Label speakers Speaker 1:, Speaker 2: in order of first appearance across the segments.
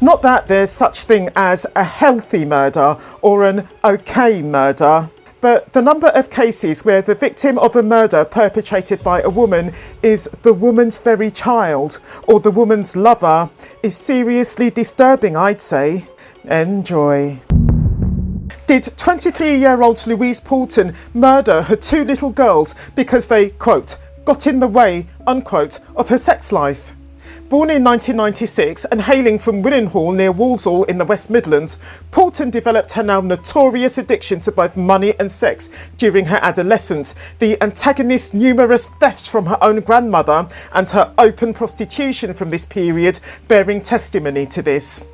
Speaker 1: Not that there's such thing as a healthy murder or an okay murder, but the number of cases where the victim of a murder perpetrated by a woman is the woman's very child or the woman's lover is seriously disturbing, I'd say. Enjoy. Did 23-year-old Louise Porton murder her two little girls because they, quote, got in the way, unquote, of her sex life? Born in 1996 and hailing from Willenhall near Walsall in the West Midlands, Porton developed her now notorious addiction to both money and sex during her adolescence, the antagonist's numerous thefts from her own grandmother and her open prostitution from this period bearing testimony to this.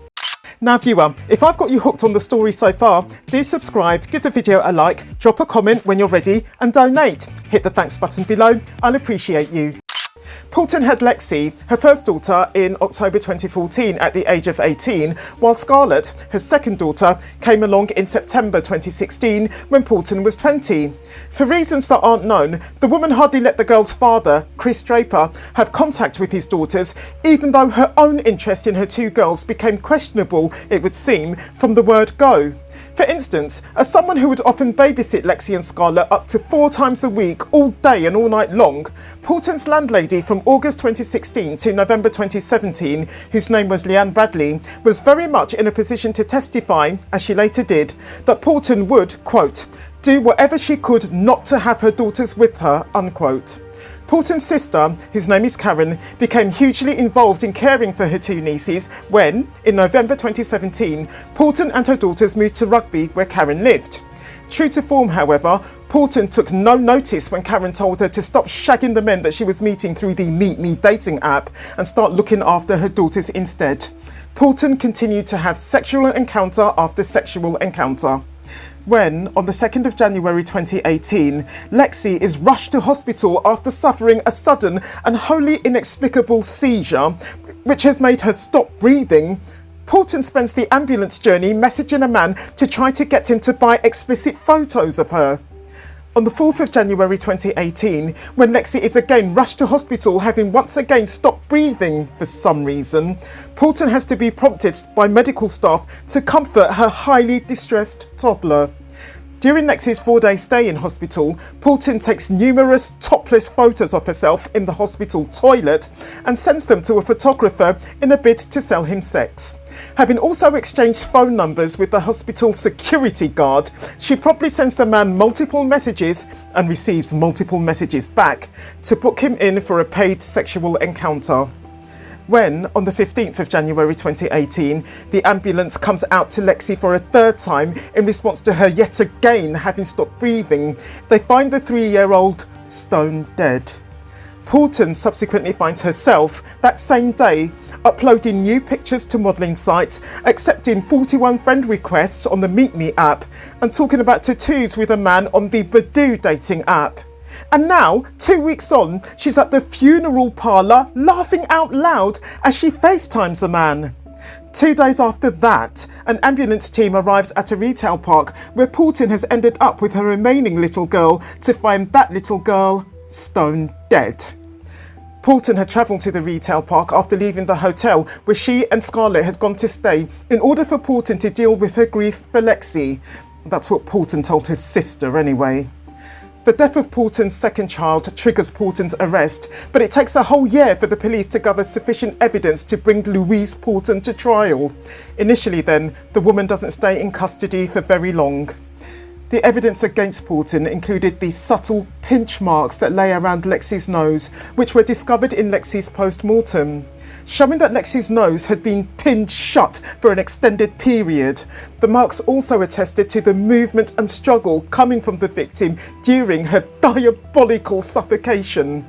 Speaker 1: Now viewer, if I've got you hooked on the story so far, do subscribe, give the video a like, drop a comment when you're ready and donate. Hit the thanks button below, I'll appreciate you. Porton had Lexi, her first daughter, in October 2014 at the age of 18, while Scarlett, her second daughter, came along in September 2016 when Porton was 20. For reasons that aren't known, the woman hardly let the girl's father, Chris Draper, have contact with his daughters, even though her own interest in her two girls became questionable, it would seem, from the word go. For instance, as someone who would often babysit Lexi and Scarlett up to 4 times a week, all day and all night long, Porton's landlady from August 2016 to November 2017, whose name was Leanne Bradley, was very much in a position to testify, as she later did, that Porton would, quote, do whatever she could not to have her daughters with her, unquote. Porton's sister, whose name is Karen, became hugely involved in caring for her two nieces when, in November 2017, Porton and her daughters moved to Rugby, where Karen lived. True to form, however, Porton took no notice when Karen told her to stop shagging the men that she was meeting through the Meet Me dating app and start looking after her daughters instead. Porton continued to have sexual encounter after sexual encounter. When, on the 2nd of January 2018, Lexi is rushed to hospital after suffering a sudden and wholly inexplicable seizure, which has made her stop breathing, Porton spends the ambulance journey messaging a man to try to get him to buy explicit photos of her. On the 4th of January 2018, when Lexi is again rushed to hospital having once again stopped breathing for some reason, Porton has to be prompted by medical staff to comfort her highly distressed toddler. During Lexi's 4-day stay in hospital, Porton takes numerous topless photos of herself in the hospital toilet and sends them to a photographer in a bid to sell him sex. Having also exchanged phone numbers with the hospital security guard, she promptly sends the man multiple messages and receives multiple messages back to book him in for a paid sexual encounter. When, on the 15th of January 2018, the ambulance comes out to Lexi for a 3rd time in response to her yet again having stopped breathing, they find the 3-year-old stone dead. Porton subsequently finds herself, that same day, uploading new pictures to modelling sites, accepting 41 friend requests on the Meet Me app, and talking about tattoos with a man on the Badoo dating app. And now, 2 weeks on, she's at the funeral parlour laughing out loud as she FaceTimes the man. 2 days after that, an ambulance team arrives at a retail park where Porton has ended up with her remaining little girl to find that little girl stone dead. Porton had travelled to the retail park after leaving the hotel where she and Scarlett had gone to stay in order for Porton to deal with her grief for Lexi. That's what Porton told his sister anyway. The death of Porton's second child triggers Porton's arrest, but it takes a whole year for the police to gather sufficient evidence to bring Louise Porton to trial. Initially then, the woman doesn't stay in custody for very long. The evidence against Porton included the subtle pinch marks that lay around Lexi's nose, which were discovered in Lexi's post-mortem. Showing that Lexi's nose had been pinned shut for an extended period. The marks also attested to the movement and struggle coming from the victim during her diabolical suffocation.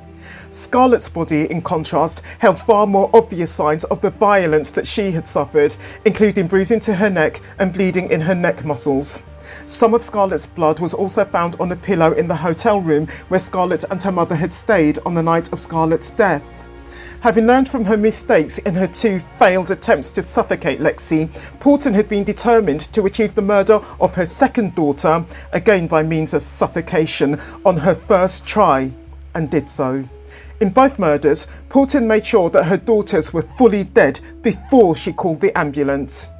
Speaker 1: Scarlett's body, in contrast, held far more obvious signs of the violence that she had suffered, including bruising to her neck and bleeding in her neck muscles. Some of Scarlett's blood was also found on a pillow in the hotel room where Scarlett and her mother had stayed on the night of Scarlett's death. Having learned from her mistakes in her 2 failed attempts to suffocate Lexi, Porton had been determined to achieve the murder of her second daughter, again by means of suffocation, on her first try, and did so. In both murders, Porton made sure that her daughters were fully dead before she called the ambulance.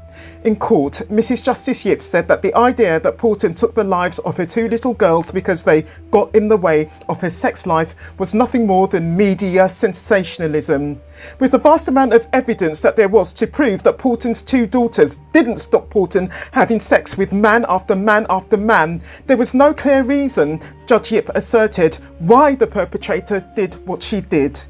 Speaker 1: In court, Mrs Justice Yip said that the idea that Porton took the lives of her two little girls because they got in the way of her sex life was nothing more than media sensationalism. With the vast amount of evidence that there was to prove that Porton's two daughters didn't stop Porton having sex with man after man after man, there was no clear reason, Judge Yip asserted, why the perpetrator did what she did.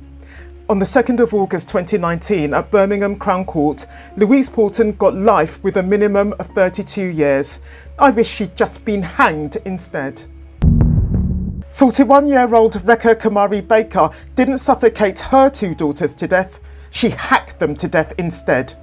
Speaker 1: On the 2nd of August 2019 at Birmingham Crown Court, Louise Porton got life with a minimum of 32 years. I wish she'd just been hanged instead. 41-year-old Rekha Kumari-Baker didn't suffocate her two daughters to death, she hacked them to death instead.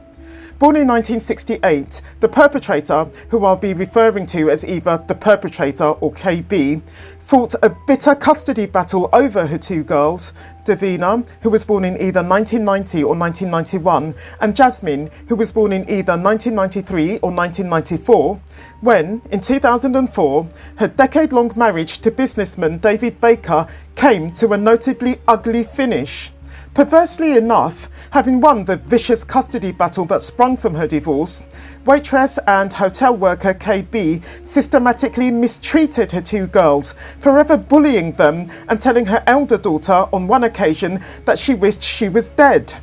Speaker 1: Born in 1968, the perpetrator, who I'll be referring to as either the perpetrator or KB, fought a bitter custody battle over her two girls, Davina, who was born in either 1990 or 1991, and Jasmine, who was born in either 1993 or 1994, when, in 2004, her decade-long marriage to businessman David Baker came to a notably ugly finish. Perversely enough, having won the vicious custody battle that sprung from her divorce, waitress and hotel worker KB systematically mistreated her two girls, forever bullying them and telling her elder daughter on one occasion that she wished she was dead.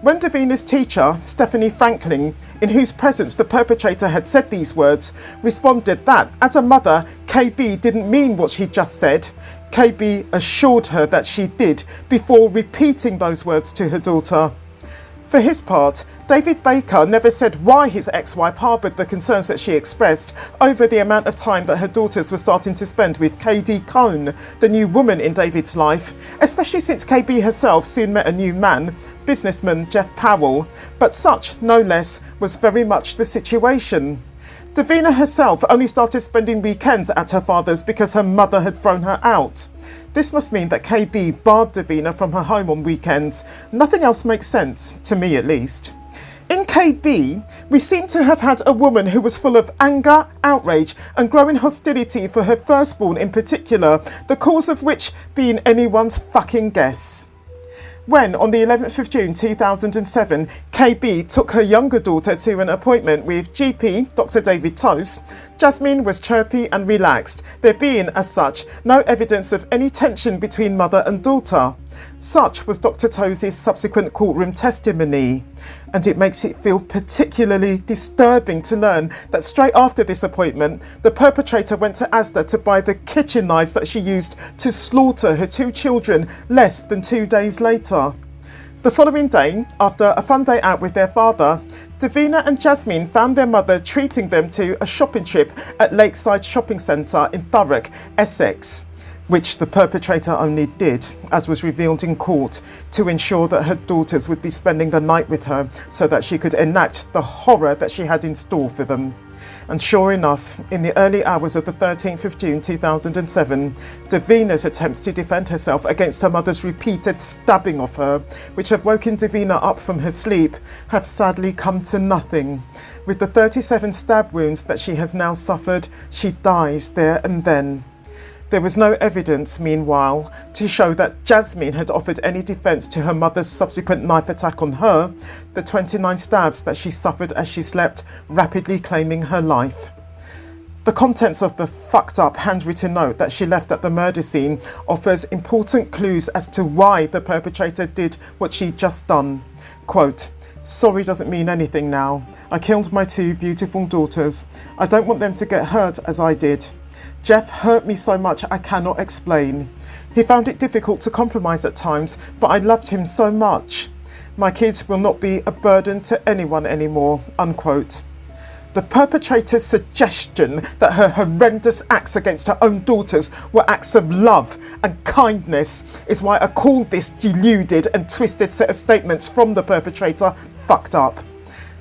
Speaker 1: When Davina's teacher, Stephanie Franklin, in whose presence the perpetrator had said these words, responded that, as a mother, KB didn't mean what she just said, KB assured her that she did before repeating those words to her daughter. For his part, David Baker never said why his ex-wife harboured the concerns that she expressed over the amount of time that her daughters were starting to spend with Kekkonen, the new woman in David's life, especially since KB herself soon met a new man, businessman Jeff Powell, but such, no less, was very much the situation. Davina herself only started spending weekends at her father's because her mother had thrown her out. This must mean that KB barred Davina from her home on weekends. Nothing else makes sense, to me at least. In KB, we seem to have had a woman who was full of anger, outrage and growing hostility for her firstborn in particular, the cause of which being anyone's fucking guess. When, on the 11th of June 2007, KB took her younger daughter to an appointment with GP Dr. David Toast, Jasmine was chirpy and relaxed, there being, as such, no evidence of any tension between mother and daughter. Such was Dr. Toast's subsequent courtroom testimony, and it makes it feel particularly disturbing to learn that straight after this appointment, the perpetrator went to Asda to buy the kitchen knives that she used to slaughter her two children less than 2 days later. The following day, after a fun day out with their father, Davina and Jasmine found their mother treating them to a shopping trip at Lakeside Shopping Centre in Thurrock, Essex, which the perpetrator only did, as was revealed in court, to ensure that her daughters would be spending the night with her so that she could enact the horror that she had in store for them. And sure enough, in the early hours of the 13th of June 2007, Davina's attempts to defend herself against her mother's repeated stabbing of her, which have woken Davina up from her sleep, have sadly come to nothing. With the 37 stab wounds that she has now suffered, she dies there and then. There was no evidence, meanwhile, to show that Jasmine had offered any defence to her mother's subsequent knife attack on her, the 29 stabs that she suffered as she slept, rapidly claiming her life. The contents of the fucked up handwritten note that she left at the murder scene offers important clues as to why the perpetrator did what she'd just done. Quote, "Sorry doesn't mean anything now. I killed my two beautiful daughters. I don't want them to get hurt as I did. Jeff hurt me so much I cannot explain. He found it difficult to compromise at times, but I loved him so much. My kids will not be a burden to anyone anymore." Unquote. The perpetrator's suggestion that her horrendous acts against her own daughters were acts of love and kindness is why I call this deluded and twisted set of statements from the perpetrator fucked up.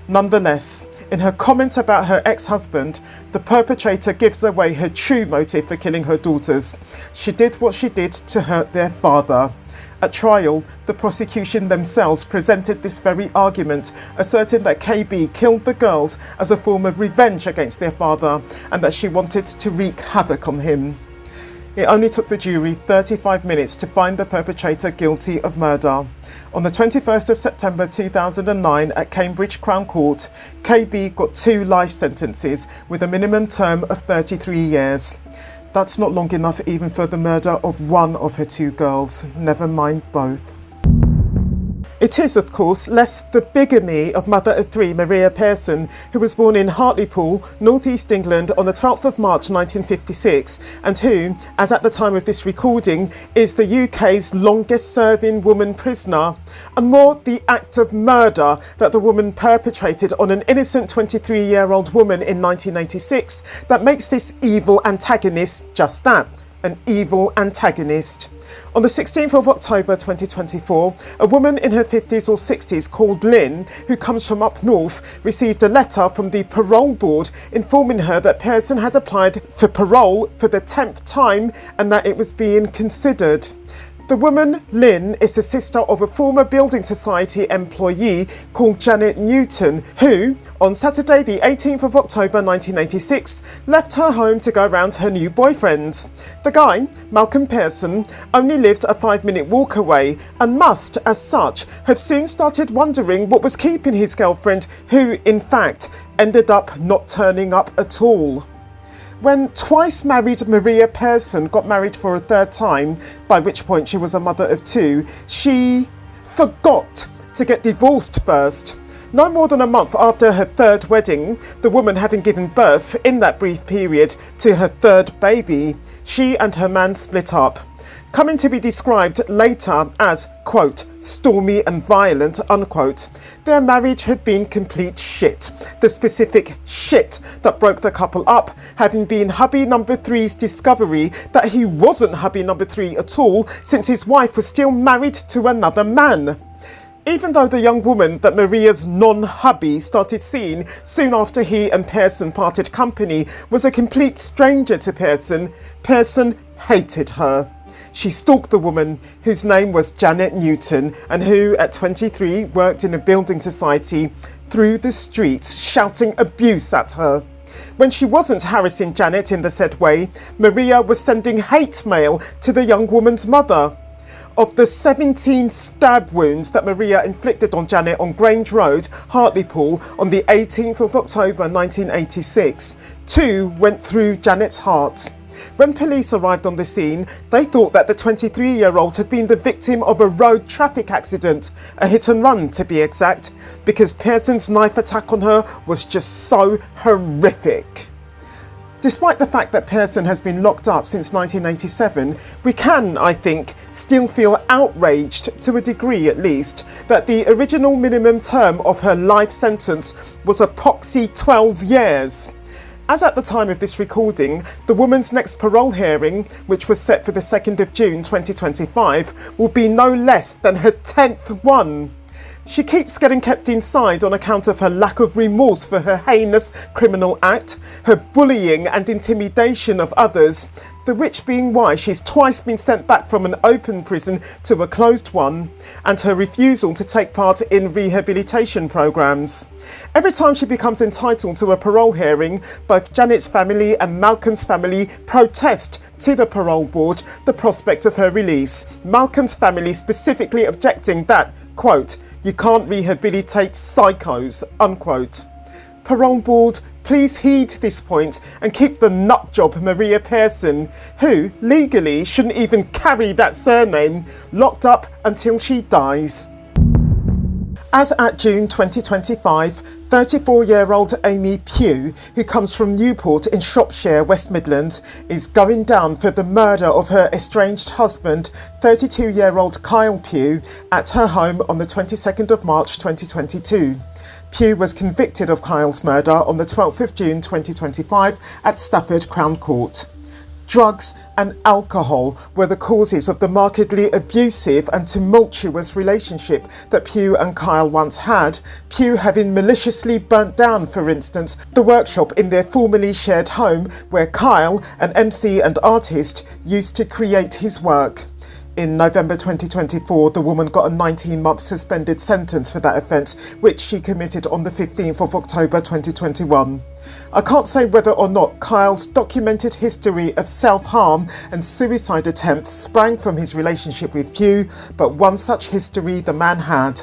Speaker 1: Nonetheless, in her comment about her ex-husband, the perpetrator gives away her true motive for killing her daughters. She did what she did to hurt their father. At trial, the prosecution themselves presented this very argument, asserting that KB killed the girls as a form of revenge against their father and that she wanted to wreak havoc on him. It only took the jury 35 minutes to find the perpetrator guilty of murder. On the 21st of September 2009 at Cambridge Crown Court, KB got 2 life sentences with a minimum term of 33 years. That's not long enough even for the murder of one of her 2 girls, never mind both. It is, of course, less the bigamy of mother of 3 Mya Pearson, who was born in Hartlepool, North East England on the 12th of March 1956, and who, as at the time of this recording, is the UK's longest serving woman prisoner, and more the act of murder that the woman perpetrated on an innocent 23-year-old woman in 1986 that makes this evil antagonist just that, an evil antagonist. On the 16th of October 2024, a woman in her 50s or 60s called Lynn, who comes from up north, received a letter from the parole board informing her that Pearson had applied for parole for the 10th time and that it was being considered. The woman, Lynn, is the sister of a former Building Society employee called Janet Newton, who, on Saturday the 18th of October 1986, left her home to go round her new boyfriend's. The guy, Malcolm Pearson, only lived a 5-minute walk away and must, as such, have soon started wondering what was keeping his girlfriend, who, in fact, ended up not turning up at all. When twice married Mya Pearson got married for a 3rd time, by which point she was a mother of 2, she forgot to get divorced first. No more than a month after her 3rd wedding, the woman having given birth in that brief period to her 3rd baby, she and her man split up. Coming to be described later as, quote, stormy and violent, unquote, their marriage had been complete shit. The specific shit that broke the couple up having been hubby number 3's discovery that he wasn't hubby number 3 at all, since his wife was still married to another man. Even though the young woman that Maria's non-hubby started seeing soon after he and Pearson parted company was a complete stranger to Pearson, Pearson hated her. She stalked the woman, whose name was Janet Newton, and who, at 23, worked in a building society, through the streets, shouting abuse at her. When she wasn't harassing Janet in the said way, Mya was sending hate mail to the young woman's mother. Of the 17 stab wounds that Mya inflicted on Janet on Grange Road, Hartlepool, on the 18th of October 1986, 2 went through Janet's heart. When police arrived on the scene, they thought that the 23-year-old had been the victim of a road traffic accident, a hit and run to be exact, because Pearson's knife attack on her was just so horrific. Despite the fact that Pearson has been locked up since 1987, we can, I think, still feel outraged, to a degree at least, that the original minimum term of her life sentence was a poxy 12 years. As at the time of this recording, the woman's next parole hearing, which was set for the 2nd of June 2025, will be no less than her 10th one. She keeps getting kept inside on account of her lack of remorse for her heinous criminal act, her bullying and intimidation of others, the which being why she's twice been sent back from an open prison to a closed one, and her refusal to take part in rehabilitation programmes. Every time she becomes entitled to a parole hearing, both Janet's family and Malcolm's family protest to the parole board the prospect of her release, Malcolm's family specifically objecting that, quote, you can't rehabilitate psychos, unquote. Parole board, please heed this point and keep the nutjob Mya Pearson, who legally shouldn't even carry that surname, locked up until she dies. As at June 2025, 34-year-old Amy Pugh, who comes from Newport in Shropshire, West Midlands, is going down for the murder of her estranged husband, 32-year-old Kyle Pugh, at her home on the 22nd of March 2022. Pugh was convicted of Kyle's murder on the 12th of June 2025 at Stafford Crown Court. Drugs and alcohol were the causes of the markedly abusive and tumultuous relationship that Pugh and Kyle once had, Pugh having maliciously burnt down, for instance, the workshop in their formerly shared home where Kyle, an MC and artist, used to create his work. In November 2024, the woman got a 19-month suspended sentence for that offence, which she committed on the 15th of October 2021. I can't say whether or not Kyle's documented history of self-harm and suicide attempts sprang from his relationship with Pugh, but one such history the man had.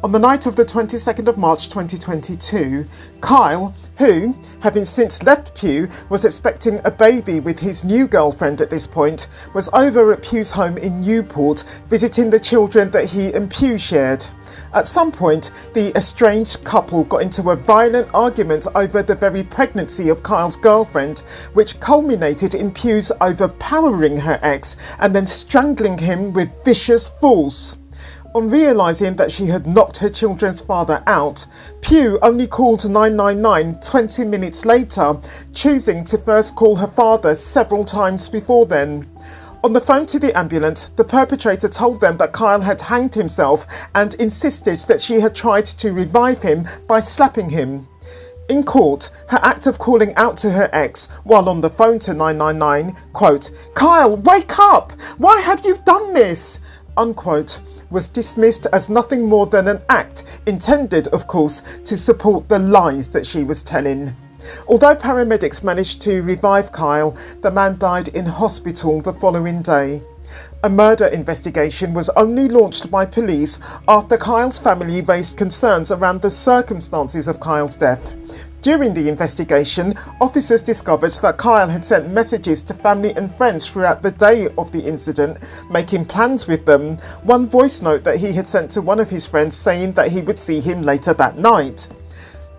Speaker 1: On the night of the 22nd of March 2022, Kyle, who, having since left Pugh, was expecting a baby with his new girlfriend at this point, was over at Pugh's home in Newport, visiting the children that he and Pugh shared. At some point, the estranged couple got into a violent argument over the very pregnancy of Kyle's girlfriend, which culminated in Pugh's overpowering her ex and then strangling him with vicious force. On realising that she had knocked her children's father out, Pugh only called 999 20 minutes later, choosing to first call her father several times before then. On the phone to the ambulance, the perpetrator told them that Kyle had hanged himself and insisted that she had tried to revive him by slapping him. In court, her act of calling out to her ex while on the phone to 999, quote, "Kyle, wake up! Why have you done this?" unquote, was dismissed as nothing more than an act intended, of course, to support the lies that she was telling. Although paramedics managed to revive Kyle, the man died in hospital the following day. A murder investigation was only launched by police after Kyle's family raised concerns around the circumstances of Kyle's death. During the investigation, officers discovered that Kyle had sent messages to family and friends throughout the day of the incident, making plans with them. One voice note that he had sent to one of his friends saying that he would see him later that night.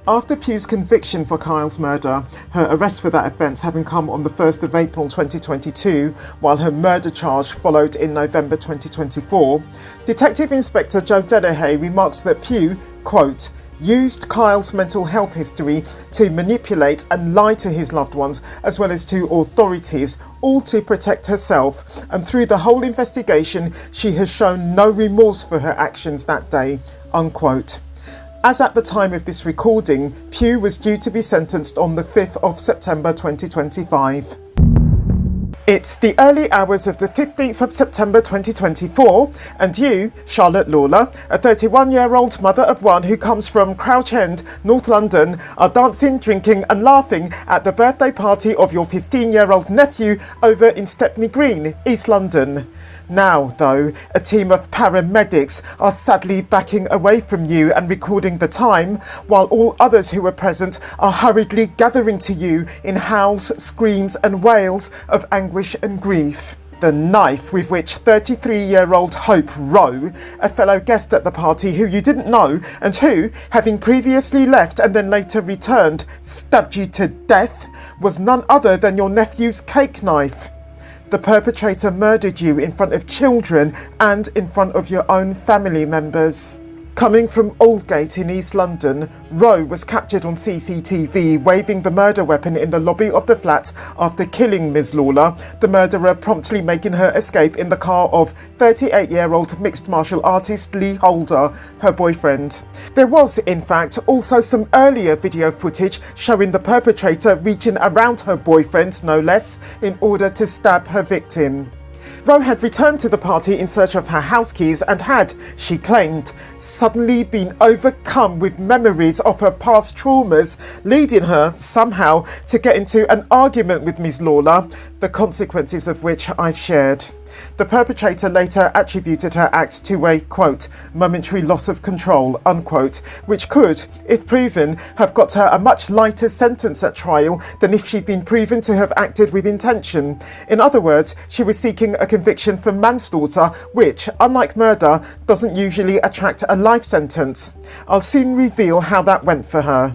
Speaker 1: After Pugh's conviction for Kyle's murder, her arrest for that offence having come on the 1st of April 2022, while her murder charge followed in November 2024, Detective Inspector Joanna Dennehy remarked that Pugh, quote, used Kyle's mental health history to manipulate and lie to his loved ones as well as to authorities, all to protect herself, and through the whole investigation she has shown no remorse for her actions that day, unquote. As at the time of this recording, Pugh was due to be sentenced on the 5th of September 2025. It's the early hours of the 15th of September 2024, and you, Charlotte Lawler, a 31-year-old mother of one who comes from Crouch End, North London, are dancing, drinking and laughing at the birthday party of your 15-year-old nephew over in Stepney Green, East London. Now, though, a team of paramedics are sadly backing away from you and recording the time, while all others who were present are hurriedly gathering to you in howls, screams and wails of anguish and grief. The knife with which 33-year-old Hope Rowe, a fellow guest at the party who you didn't know and who, having previously left and then later returned, stabbed you to death, was none other than your nephew's cake knife. The perpetrator murdered you in front of children and in front of your own family members. Coming from Aldgate in East London, Rowe was captured on CCTV waving the murder weapon in the lobby of the flat after killing Ms Lawler, the murderer promptly making her escape in the car of 38-year-old mixed martial artist Lee Holder, her boyfriend. There was, in fact, also some earlier video footage showing the perpetrator reaching around her boyfriend, no less, in order to stab her victim. Rowe had returned to the party in search of her house keys and had, she claimed, suddenly been overcome with memories of her past traumas, leading her, somehow, to get into an argument with Ms Lawler, the consequences of which I've shared. The perpetrator later attributed her act to a, quote, momentary loss of control, unquote, which could, if proven, have got her a much lighter sentence at trial than if she'd been proven to have acted with intention. In other words, she was seeking a conviction for manslaughter, which, unlike murder, doesn't usually attract a life sentence. I'll soon reveal how that went for her.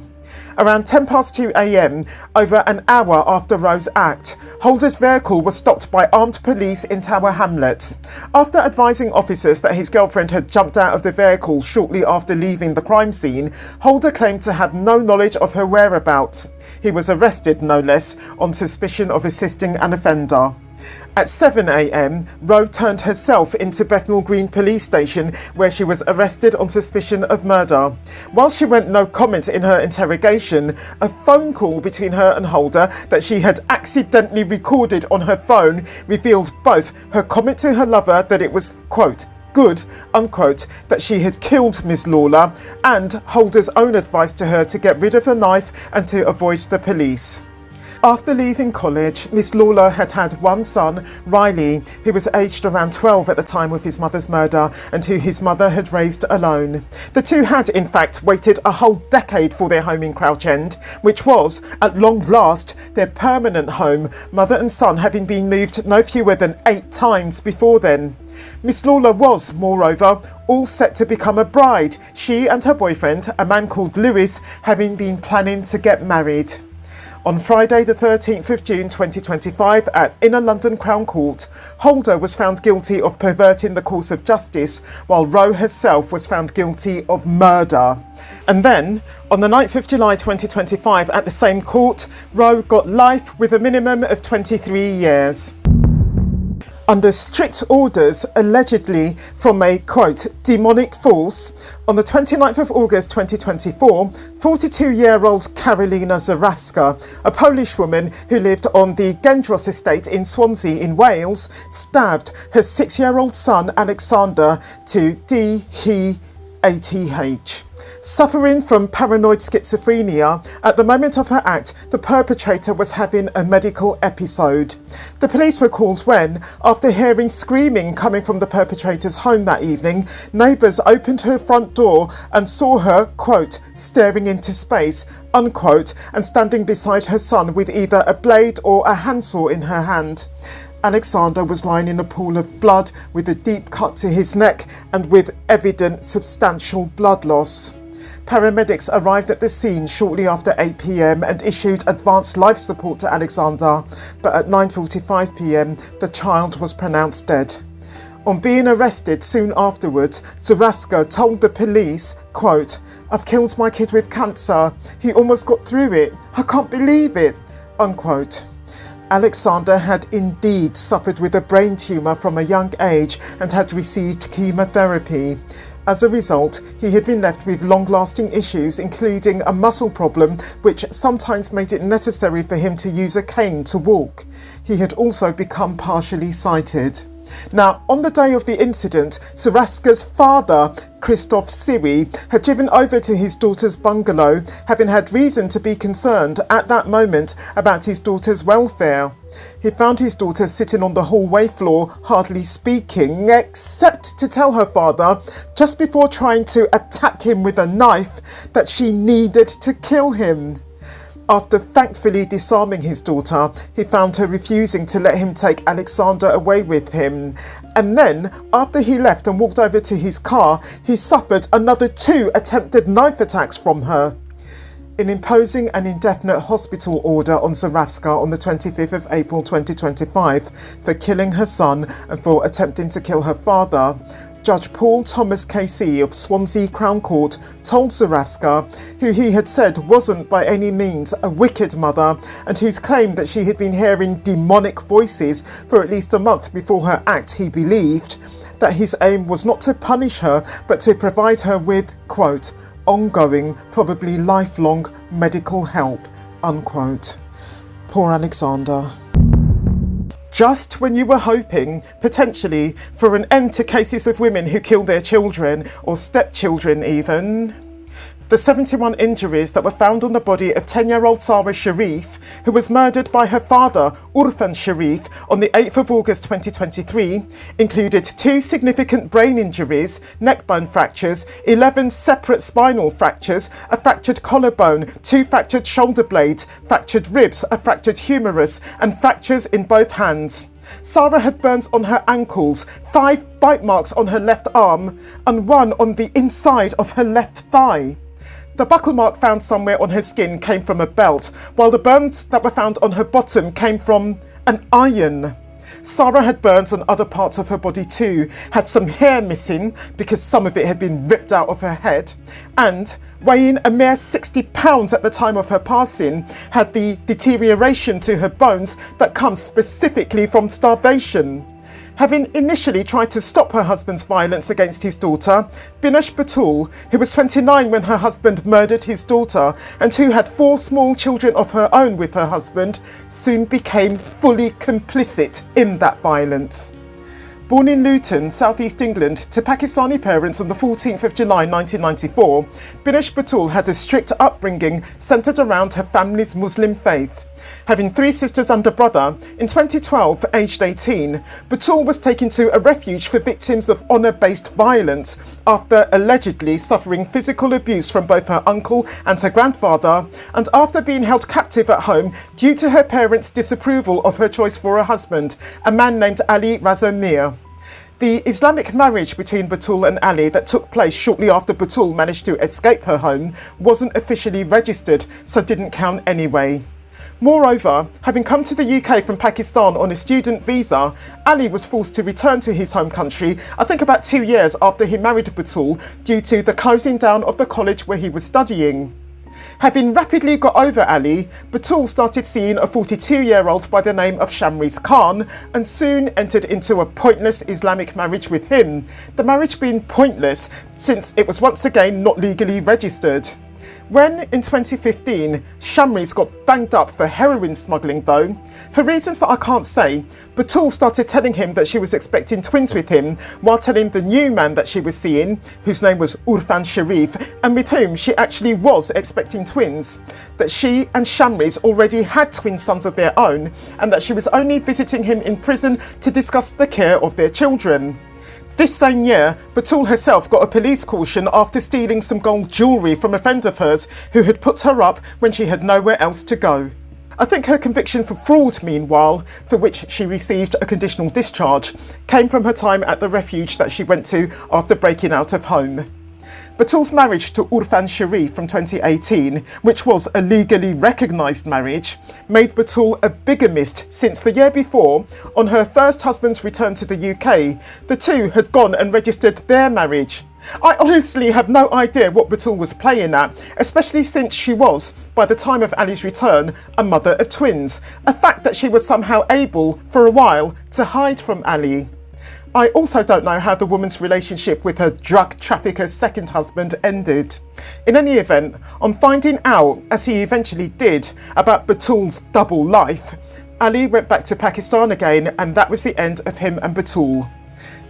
Speaker 1: Around 2 a.m, over an hour after Rowe's act, Holder's vehicle was stopped by armed police in Tower Hamlets. After advising officers that his girlfriend had jumped out of the vehicle shortly after leaving the crime scene, Holder claimed to have no knowledge of her whereabouts. He was arrested, no less, on suspicion of assisting an offender. At 7 a.m, Rowe turned herself into Bethnal Green police station, where she was arrested on suspicion of murder. While she went no comment in her interrogation, a phone call between her and Holder that she had accidentally recorded on her phone revealed both her comment to her lover that it was, quote, good, unquote, that she had killed Miss Lawler, and Holder's own advice to her to get rid of the knife and to avoid the police. After leaving college, Miss Lawler had had one son, Riley, who was aged around 12 at the time of his mother's murder and who his mother had raised alone. The two had, in fact, waited a whole decade for their home in Crouch End, which was, at long last, their permanent home, mother and son having been moved no fewer than 8 times before then. Miss Lawler was, moreover, all set to become a bride, she and her boyfriend, a man called Lewis, having been planning to get married. On Friday the 13th of June 2025 at Inner London Crown Court, Holder was found guilty of perverting the course of justice, while Rowe herself was found guilty of murder. And then, on the 9th of July 2025 at the same court, Rowe got life with a minimum of 23 years. Under strict orders, allegedly from a, quote, demonic force, on the 29th of August 2024, 42-year-old Karolina Zurawska, a Polish woman who lived on the Gendros estate in Swansea in Wales, stabbed her 6-year-old son Alexander to DHATH. Suffering from paranoid schizophrenia, at the moment of her act, the perpetrator was having a medical episode. The police were called when, after hearing screaming coming from the perpetrator's home that evening, neighbours opened her front door and saw her, quote, staring into space, unquote, and standing beside her son with either a blade or a handsaw in her hand. Alexander was lying in a pool of blood with a deep cut to his neck and with evident substantial blood loss. Paramedics arrived at the scene shortly after 8 p.m. and issued advanced life support to Alexander, but at 9:45 p.m. the child was pronounced dead. On being arrested soon afterwards, Zurawska told the police, quote, "I've killed my kid with cancer. He almost got through it. I can't believe it," unquote. Alexander had indeed suffered with a brain tumour from a young age and had received chemotherapy. As a result, he had been left with long-lasting issues, including a muscle problem, which sometimes made it necessary for him to use a cane to walk. He had also become partially sighted. Now, on the day of the incident, Zurawska's father, Christoph Siwi, had driven over to his daughter's bungalow, having had reason to be concerned at that moment about his daughter's welfare. He found his daughter sitting on the hallway floor, hardly speaking, except to tell her father, just before trying to attack him with a knife, that she needed to kill him. After thankfully disarming his daughter, he found her refusing to let him take Alexander away with him. And then, after he left and walked over to his car, he suffered another 2 attempted knife attacks from her. In imposing an indefinite hospital order on Zurawska on the 25th of April 2025 for killing her son and for attempting to kill her father, Judge Paul Thomas KC of Swansea Crown Court told Zurawska, who he had said wasn't by any means a wicked mother and whose claim that she had been hearing demonic voices for at least a month before her act he believed, that his aim was not to punish her but to provide her with, quote, ongoing, probably lifelong medical help, unquote. Poor Alexander. Just when you were hoping, potentially, for an end to cases of women who kill their children, or stepchildren even, the 71 injuries that were found on the body of 10-year-old Sarah Sharif, who was murdered by her father, Urfan Sharif, on the 8th of August 2023, included 2 significant brain injuries, neck bone fractures, 11 separate spinal fractures, a fractured collarbone, 2 fractured shoulder blades, fractured ribs, a fractured humerus, and fractures in both hands. Sarah had burns on her ankles, 5 bite marks on her left arm, and 1 on the inside of her left thigh. The buckle mark found somewhere on her skin came from a belt, while the burns that were found on her bottom came from an iron. Sarah had burns on other parts of her body too, had some hair missing because some of it had been ripped out of her head, and, weighing a mere 60 pounds at the time of her passing, had the deterioration to her bones that comes specifically from starvation. Having initially tried to stop her husband's violence against his daughter, Beinash Batool, who was 29 when her husband murdered his daughter and who had 4 small children of her own with her husband, soon became fully complicit in that violence. Born in Luton, South East England, to Pakistani parents on the 14th of July 1994, Beinash Batool had a strict upbringing centred around her family's Muslim faith. Having 3 sisters and a brother, in 2012, aged 18, Batool was taken to a refuge for victims of honour-based violence after allegedly suffering physical abuse from both her uncle and her grandfather, and after being held captive at home due to her parents' disapproval of her choice for a husband, a man named Ali Raza Mir. The Islamic marriage between Batool and Ali that took place shortly after Batool managed to escape her home wasn't officially registered, so didn't count anyway. Moreover, having come to the UK from Pakistan on a student visa, Ali was forced to return to his home country, I think about 2 years after he married Batool, due to the closing down of the college where he was studying. Having rapidly got over Ali, Batool started seeing a 42-year-old by the name of Shamriz Khan and soon entered into a pointless Islamic marriage with him, the marriage being pointless since it was once again not legally registered. When, in 2015, Shamriz got banged up for heroin smuggling though, for reasons that I can't say, Batool started telling him that she was expecting twins with him, while telling the new man that she was seeing, whose name was Urfan Sharif, and with whom she actually was expecting twins, that she and Shamriz already had twin sons of their own, and that she was only visiting him in prison to discuss the care of their children. This same year, Batool herself got a police caution after stealing some gold jewellery from a friend of hers who had put her up when she had nowhere else to go. I think her conviction for fraud, meanwhile, for which she received a conditional discharge, came from her time at the refuge that she went to after breaking out of home. Batool's marriage to Urfan Sharif from 2018, which was a legally recognised marriage, made Batool a bigamist since the year before, on her first husband's return to the UK, the two had gone and registered their marriage. I honestly have no idea what Batool was playing at, especially since she was, by the time of Ali's return, a mother of twins, a fact that she was somehow able, for a while, to hide from Ali. I also don't know how the woman's relationship with her drug trafficker's second husband ended. In any event, on finding out, as he eventually did, about Batool's double life, Ali went back to Pakistan again, and that was the end of him and Batool.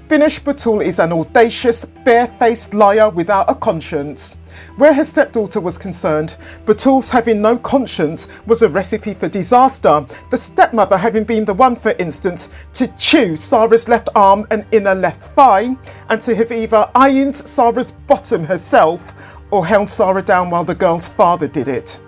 Speaker 1: Beinash Batool is an audacious, bare-faced liar without a conscience. Where her stepdaughter was concerned, Batool's having no conscience was a recipe for disaster, the stepmother having been the one, for instance, to chew Sarah's left arm and inner left thigh, and to have either ironed Sarah's bottom herself or held Sarah down while the girl's father did it.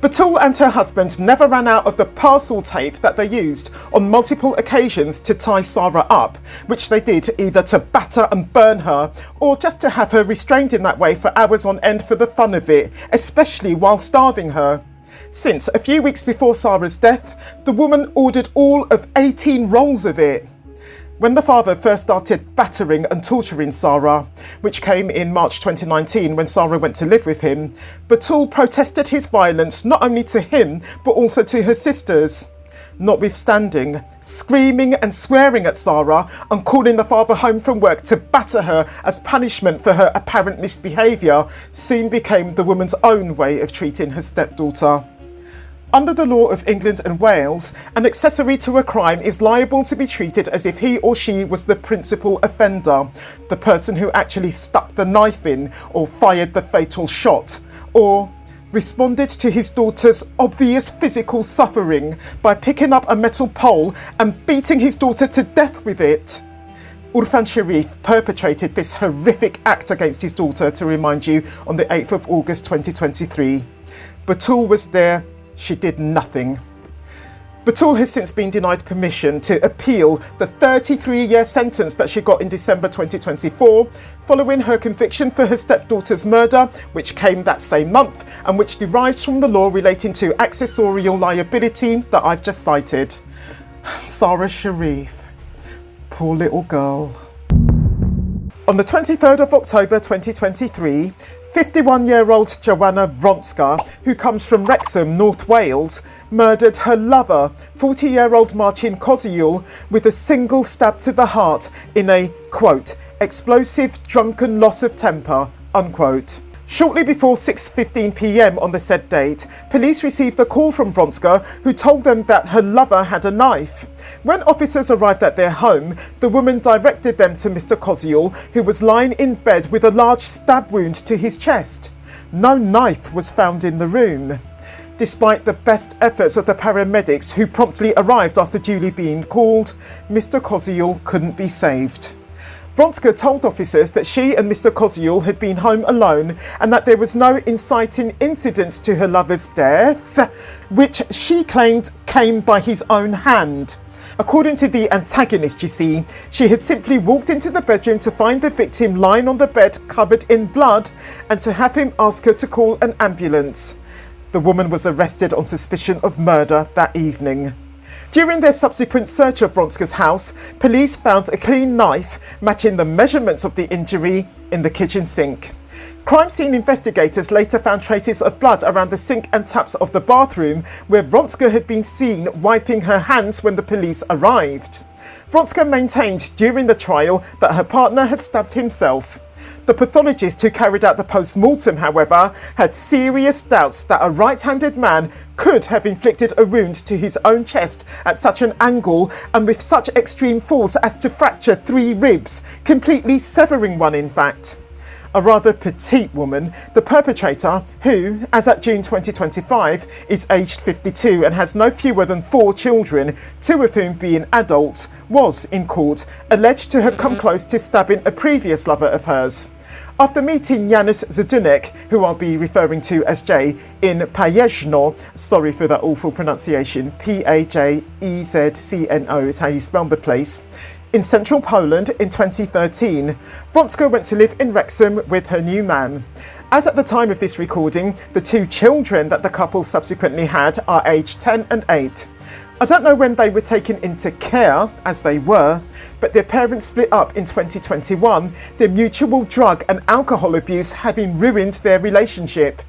Speaker 1: Batool and her husband never ran out of the parcel tape that they used on multiple occasions to tie Sarah up, which they did either to batter and burn her or just to have her restrained in that way for hours on end for the fun of it, especially while starving her. Since a few weeks before Sarah's death, the woman ordered all of 18 rolls of it. When the father first started battering and torturing Sarah, which came in March 2019 when Sarah went to live with him, Batool protested his violence not only to him but also to her sisters. Notwithstanding, screaming and swearing at Sarah and calling the father home from work to batter her as punishment for her apparent misbehaviour soon became the woman's own way of treating her stepdaughter. Under the law of England and Wales, an accessory to a crime is liable to be treated as if he or she was the principal offender, the person who actually stuck the knife in or fired the fatal shot, or responded to his daughter's obvious physical suffering by picking up a metal pole and beating his daughter to death with it. Urfan Sharif perpetrated this horrific act against his daughter, to remind you, on the 8th of August 2023. Batool was there. She did nothing. Batool has since been denied permission to appeal the 33-year sentence that she got in December 2024 following her conviction for her stepdaughter's murder, which came that same month and which derives from the law relating to accessorial liability that I've just cited. Sarah Sharif. Poor little girl. On the 23rd of October 2023, 51-year-old Joanna Wronska, who comes from Wrexham, North Wales, murdered her lover, 40-year-old Marcin Koziul, with a single stab to the heart in a, quote, explosive drunken loss of temper, unquote. Shortly before 6:15 p.m. on the said date, police received a call from Wronska, who told them that her lover had a knife. When officers arrived at their home, the woman directed them to Mr. Koziul, who was lying in bed with a large stab wound to his chest. No knife was found in the room. Despite the best efforts of the paramedics, who promptly arrived after duly being called, Mr. Koziul couldn't be saved. Wronska told officers that she and Mr. Koziul had been home alone and that there was no inciting incident to her lover's death, which she claimed came by his own hand. According to the antagonist, you see, she had simply walked into the bedroom to find the victim lying on the bed covered in blood and to have him ask her to call an ambulance. The woman was arrested on suspicion of murder that evening. During their subsequent search of Wronska's house, police found a clean knife matching the measurements of the injury in the kitchen sink. Crime scene investigators later found traces of blood around the sink and taps of the bathroom, where Wronska had been seen wiping her hands when the police arrived. Wronska maintained during the trial that her partner had stabbed himself. The pathologist who carried out the post-mortem, however, had serious doubts that a right-handed man could have inflicted a wound to his own chest at such an angle and with such extreme force as to fracture 3 ribs, completely severing one in fact. A rather petite woman, the perpetrator, who, as at June 2025, is aged 52 and has no fewer than 4 children, 2 of whom being adult, was, in court, alleged to have come close to stabbing a previous lover of hers. After meeting Janusz Zadunek, who I'll be referring to as Jay, in Pajezno, sorry for that awful pronunciation, P-A-J-E-Z-C-N-O is how you spell the place, in central Poland in 2013, Wronska went to live in Wrexham with her new man. As at the time of this recording, the 2 children that the couple subsequently had are aged 10 and 8. I don't know when they were taken into care, as they were, but their parents split up in 2021, their mutual drug and alcohol abuse having ruined their relationship.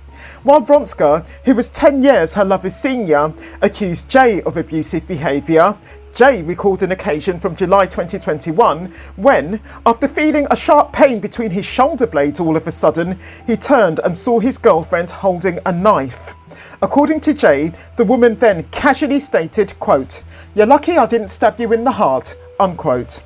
Speaker 1: While Wronska, who was 10 years her lover's senior, accused Jay of abusive behaviour, Jay recalled an occasion from July 2021 when, after feeling a sharp pain between his shoulder blades all of a sudden, he turned and saw his girlfriend holding a knife. According to Jay, the woman then casually stated, quote, "You're lucky I didn't stab you in the heart," unquote.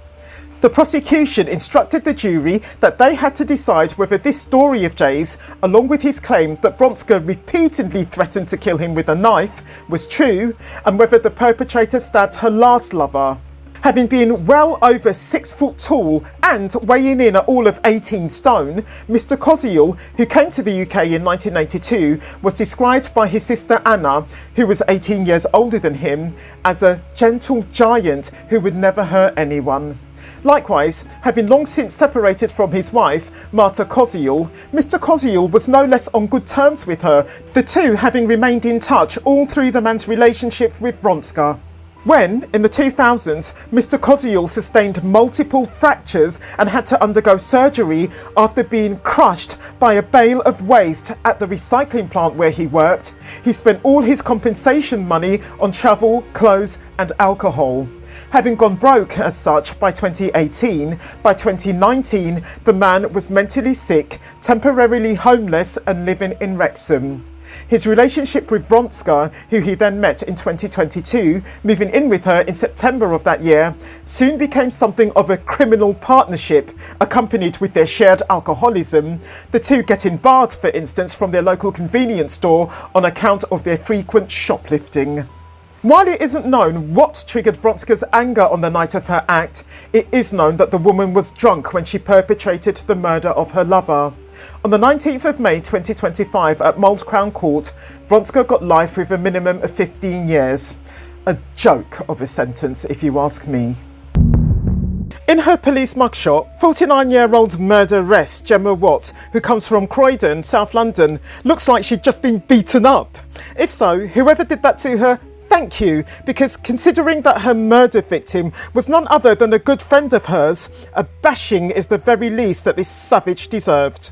Speaker 1: The prosecution instructed the jury that they had to decide whether this story of Jay's, along with his claim that Wronska repeatedly threatened to kill him with a knife, was true, and whether the perpetrator stabbed her last lover. Having been well over 6 foot tall and weighing in at all of 18 stone, Mr. Koziul, who came to the UK in 1982, was described by his sister Anna, who was 18 years older than him, as a gentle giant who would never hurt anyone. Likewise, having long since separated from his wife, Marta Koziul, Mr. Koziul was no less on good terms with her, the 2 having remained in touch all through the man's relationship with Wronska. When, in the 2000s, Mr. Koziul sustained multiple fractures and had to undergo surgery after being crushed by a bale of waste at the recycling plant where he worked, he spent all his compensation money on travel, clothes and alcohol. Having gone broke as such by 2018, by 2019 the man was mentally sick, temporarily homeless and living in Wrexham. His relationship with Wronska, who he then met in 2022, moving in with her in September of that year, soon became something of a criminal partnership, accompanied with their shared alcoholism, the 2 getting barred, for instance, from their local convenience store on account of their frequent shoplifting. While it isn't known what triggered Wronska's anger on the night of her act, it is known that the woman was drunk when she perpetrated the murder of her lover. On the 19th of May 2025 at Mould Crown Court, Wronska got life with a minimum of 15 years. A joke of a sentence, if you ask me. In her police mugshot, 49-year-old murderess Gemma Watts, who comes from Croydon, South London, looks like she'd just been beaten up. If so, whoever did that to her Thank you, because considering that her murder victim was none other than a good friend of hers, a bashing is the very least that this savage deserved.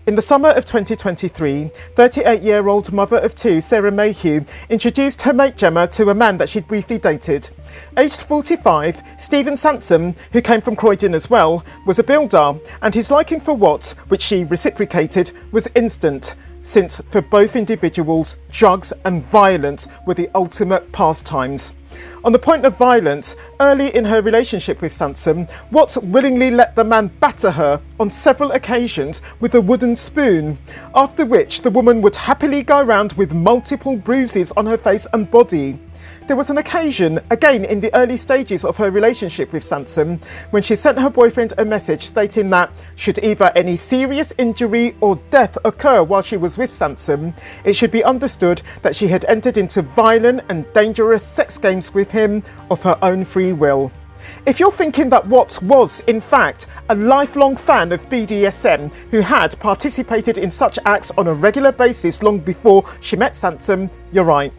Speaker 1: In the summer of 2023, 38-year-old mother of two, Sarah Mayhew, introduced her mate Gemma to a man that she'd briefly dated. Aged 45, Stephen Sansom, who came from Croydon as well, was a builder, and his liking for Watts, which she reciprocated, was instant, since for both individuals, drugs and violence were the ultimate pastimes. On the point of violence, early in her relationship with Sansom, Watts willingly let the man batter her on several occasions with a wooden spoon, after which the woman would happily go around with multiple bruises on her face and body. There was an occasion, again in the early stages of her relationship with Sansom, when she sent her boyfriend a message stating that should either any serious injury or death occur while she was with Sansom, it should be understood that she had entered into violent and dangerous sex games with him of her own free will. If you're thinking that Watts was, in fact, a lifelong fan of BDSM who had participated in such acts on a regular basis long before she met Sansom, you're right.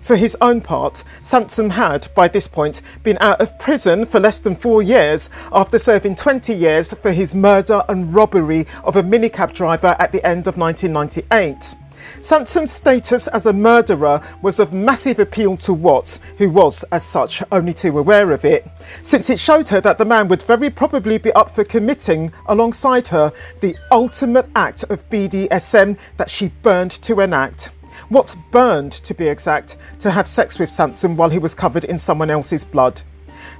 Speaker 1: For his own part, Sansom had, by this point, been out of prison for less than 4 years after serving 20 years for his murder and robbery of a minicab driver at the end of 1998. Sansom's status as a murderer was of massive appeal to Watts, who was, as such, only too aware of it, since it showed her that the man would very probably be up for committing, alongside her, the ultimate act of BDSM that she burned to enact. Watts burned, to be exact, to have sex with Sansom while he was covered in someone else's blood.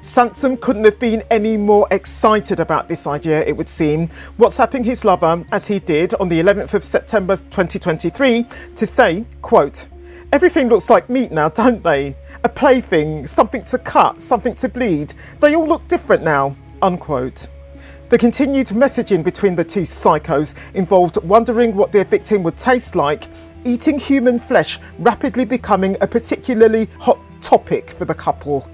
Speaker 1: Sansom couldn't have been any more excited about this idea, it would seem, WhatsApping his lover, as he did on the 11th of September 2023, to say, quote, "Everything looks like meat now, don't they? A plaything, something to cut, something to bleed. They all look different now," unquote. The continued messaging between the two psychos involved wondering what their victim would taste like, eating human flesh rapidly becoming a particularly hot topic for the couple.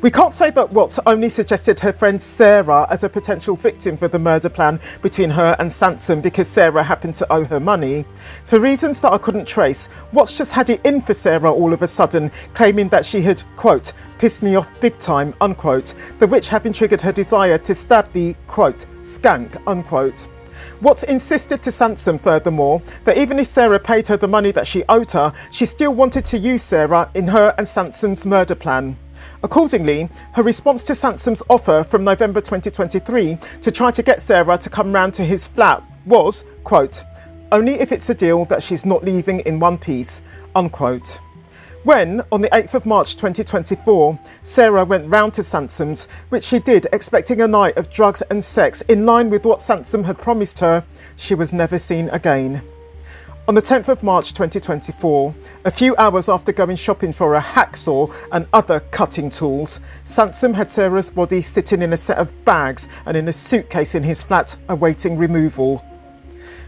Speaker 1: We can't say that Watts only suggested her friend Sarah as a potential victim for the murder plan between her and Sansom because Sarah happened to owe her money. For reasons that I couldn't trace, Watts just had it in for Sarah all of a sudden, claiming that she had, quote, "pissed me off big time," unquote, the which having triggered her desire to stab the, quote, "skank," unquote. Watts insisted to Sansom, furthermore, that even if Sarah paid her the money that she owed her, she still wanted to use Sarah in her and Sansom's murder plan. Accordingly, her response to Sansom's offer from November 2023 to try to get Sarah to come round to his flat was, quote, "only if it's a deal that she's not leaving in one piece," unquote. When, on the 8th of March 2024, Sarah went round to Sansom's, which she did expecting a night of drugs and sex in line with what Sansom had promised her, she was never seen again. On the 10th of March 2024, a few hours after going shopping for a hacksaw and other cutting tools, Sansom had Sarah's body sitting in a set of bags and in a suitcase in his flat awaiting removal.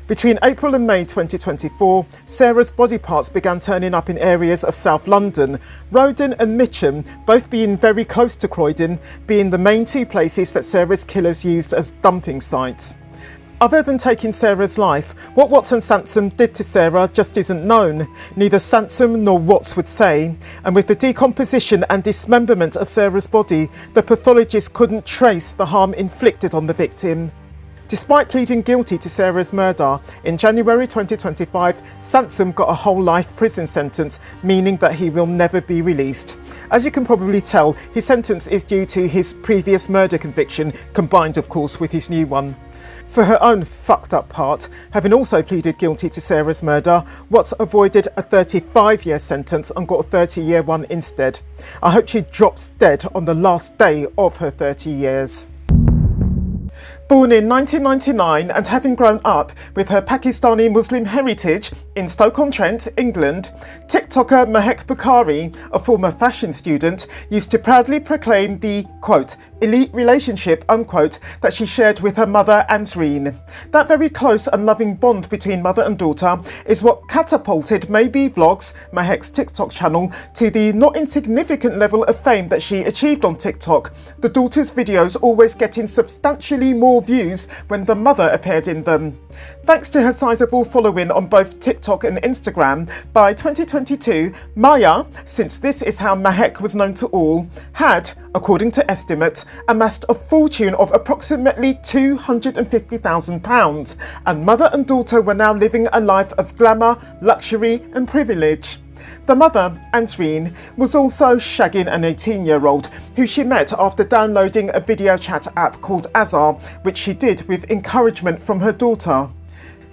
Speaker 1: Between April and May 2024, Sarah's body parts began turning up in areas of South London, Roden and Mitcham, both being very close to Croydon, being the main two places that Sarah's killers used as dumping sites. Other than taking Sarah's life, what Watts and Sansom did to Sarah just isn't known. Neither Sansom nor Watts would say, and with the decomposition and dismemberment of Sarah's body, the pathologist couldn't trace the harm inflicted on the victim. Despite pleading guilty to Sarah's murder, in January 2025, Sansom got a whole life prison sentence, meaning that he will never be released. As you can probably tell, his sentence is due to his previous murder conviction, combined of course with his new one. For her own fucked up part, having also pleaded guilty to Sarah's murder, Watts avoided a 35-year sentence and got a 30-year one instead. I hope she drops dead on the last day of her 30 years. Born in 1999 and having grown up with her Pakistani Muslim heritage in Stoke-on-Trent, England, TikToker Mahek Bukhari, a former fashion student, used to proudly proclaim the, quote, elite relationship, unquote, that she shared with her mother Ansreen. That very close and loving bond between mother and daughter is what catapulted Maybe Vlogs, Mahek's TikTok channel, to the not insignificant level of fame that she achieved on TikTok, the daughter's videos always getting substantially more more views when the mother appeared in them. Thanks to her sizable following on both TikTok and Instagram, by 2022, Mya, since this is how Mahek was known to all, had, according to estimates, amassed a fortune of approximately £250,000, and mother and daughter were now living a life of glamour, luxury and privilege. The mother, Ansreen, was also shagging an 18-year-old who she met after downloading a video chat app called Azar, which she did with encouragement from her daughter.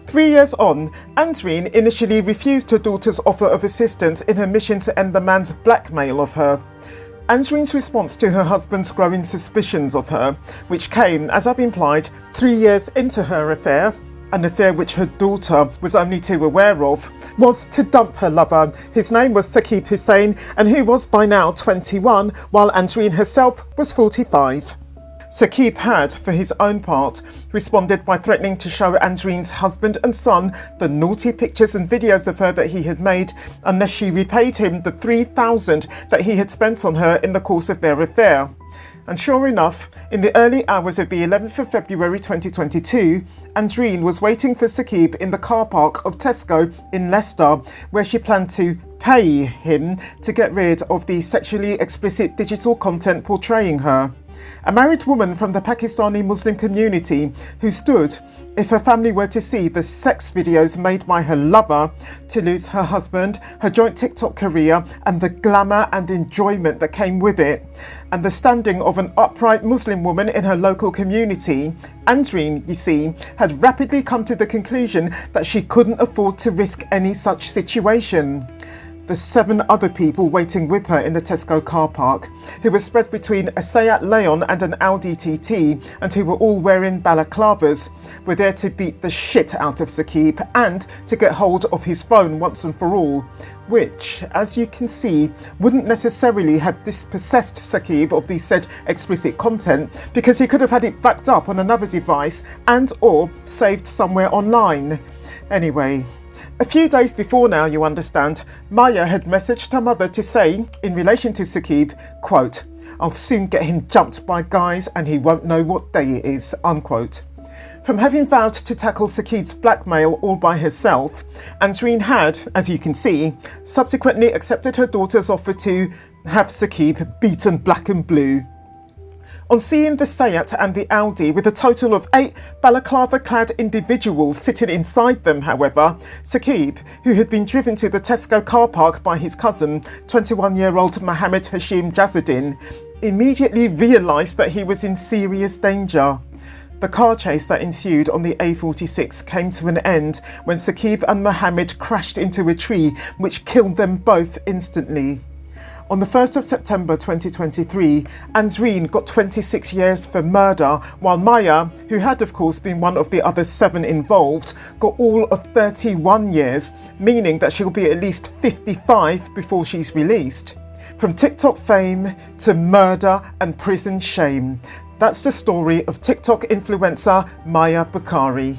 Speaker 1: 3 years on, Ansreen initially refused her daughter's offer of assistance in her mission to end the man's blackmail of her. Ansreen's response to her husband's growing suspicions of her, which came, as I've implied, 3 years into her affair, an affair which her daughter was only too aware of, was to dump her lover. His name was Saqib Hussain, and he was by now 21, while Ansreen herself was 45. Saqib had, for his own part, responded by threatening to show Ansreen's husband and son the naughty pictures and videos of her that he had made unless she repaid him the $3,000 that he had spent on her in the course of their affair. And sure enough, in the early hours of the 11th of February 2022, Ansreen was waiting for Saqib in the car park of Tesco in Leicester, where she planned to pay him to get rid of the sexually explicit digital content portraying her. A married woman from the Pakistani Muslim community who stood, if her family were to see the sex videos made by her lover, to lose her husband, her joint TikTok career and the glamour and enjoyment that came with it, and the standing of an upright Muslim woman in her local community. Ansreen, you see, had rapidly come to the conclusion that she couldn't afford to risk any such situation. The 7 other people waiting with her in the Tesco car park, who were spread between a Seat Leon and an Audi TT, and who were all wearing balaclavas, were there to beat the shit out of Saqib and to get hold of his phone once and for all, which, as you can see, wouldn't necessarily have dispossessed Saqib of the said explicit content, because he could have had it backed up on another device and or saved somewhere online. Anyway, a few days before now, you understand, Mya had messaged her mother to say, in relation to Saqib, quote, "I'll soon get him jumped by guys and he won't know what day it is," unquote. From having vowed to tackle Saqib's blackmail all by herself, Ansreen had, as you can see, subsequently accepted her daughter's offer to have Saqib beaten black and blue. On seeing the Seat and the Audi with a total of 8 balaclava-clad individuals sitting inside them, however, Saqib, who had been driven to the Tesco car park by his cousin, 21-year-old Mohammed Hashim Jazzuddin, immediately realised that he was in serious danger. The car chase that ensued on the A46 came to an end when Saqib and Mohammed crashed into a tree, which killed them both instantly. On the 1st of September 2023, Ansreen got 26 years for murder, while Mya, who had of course been one of the other 7 involved, got all of 31 years, meaning that she'll be at least 55 before she's released. From TikTok fame to murder and prison shame, that's the story of TikTok influencer Mya Bukhari.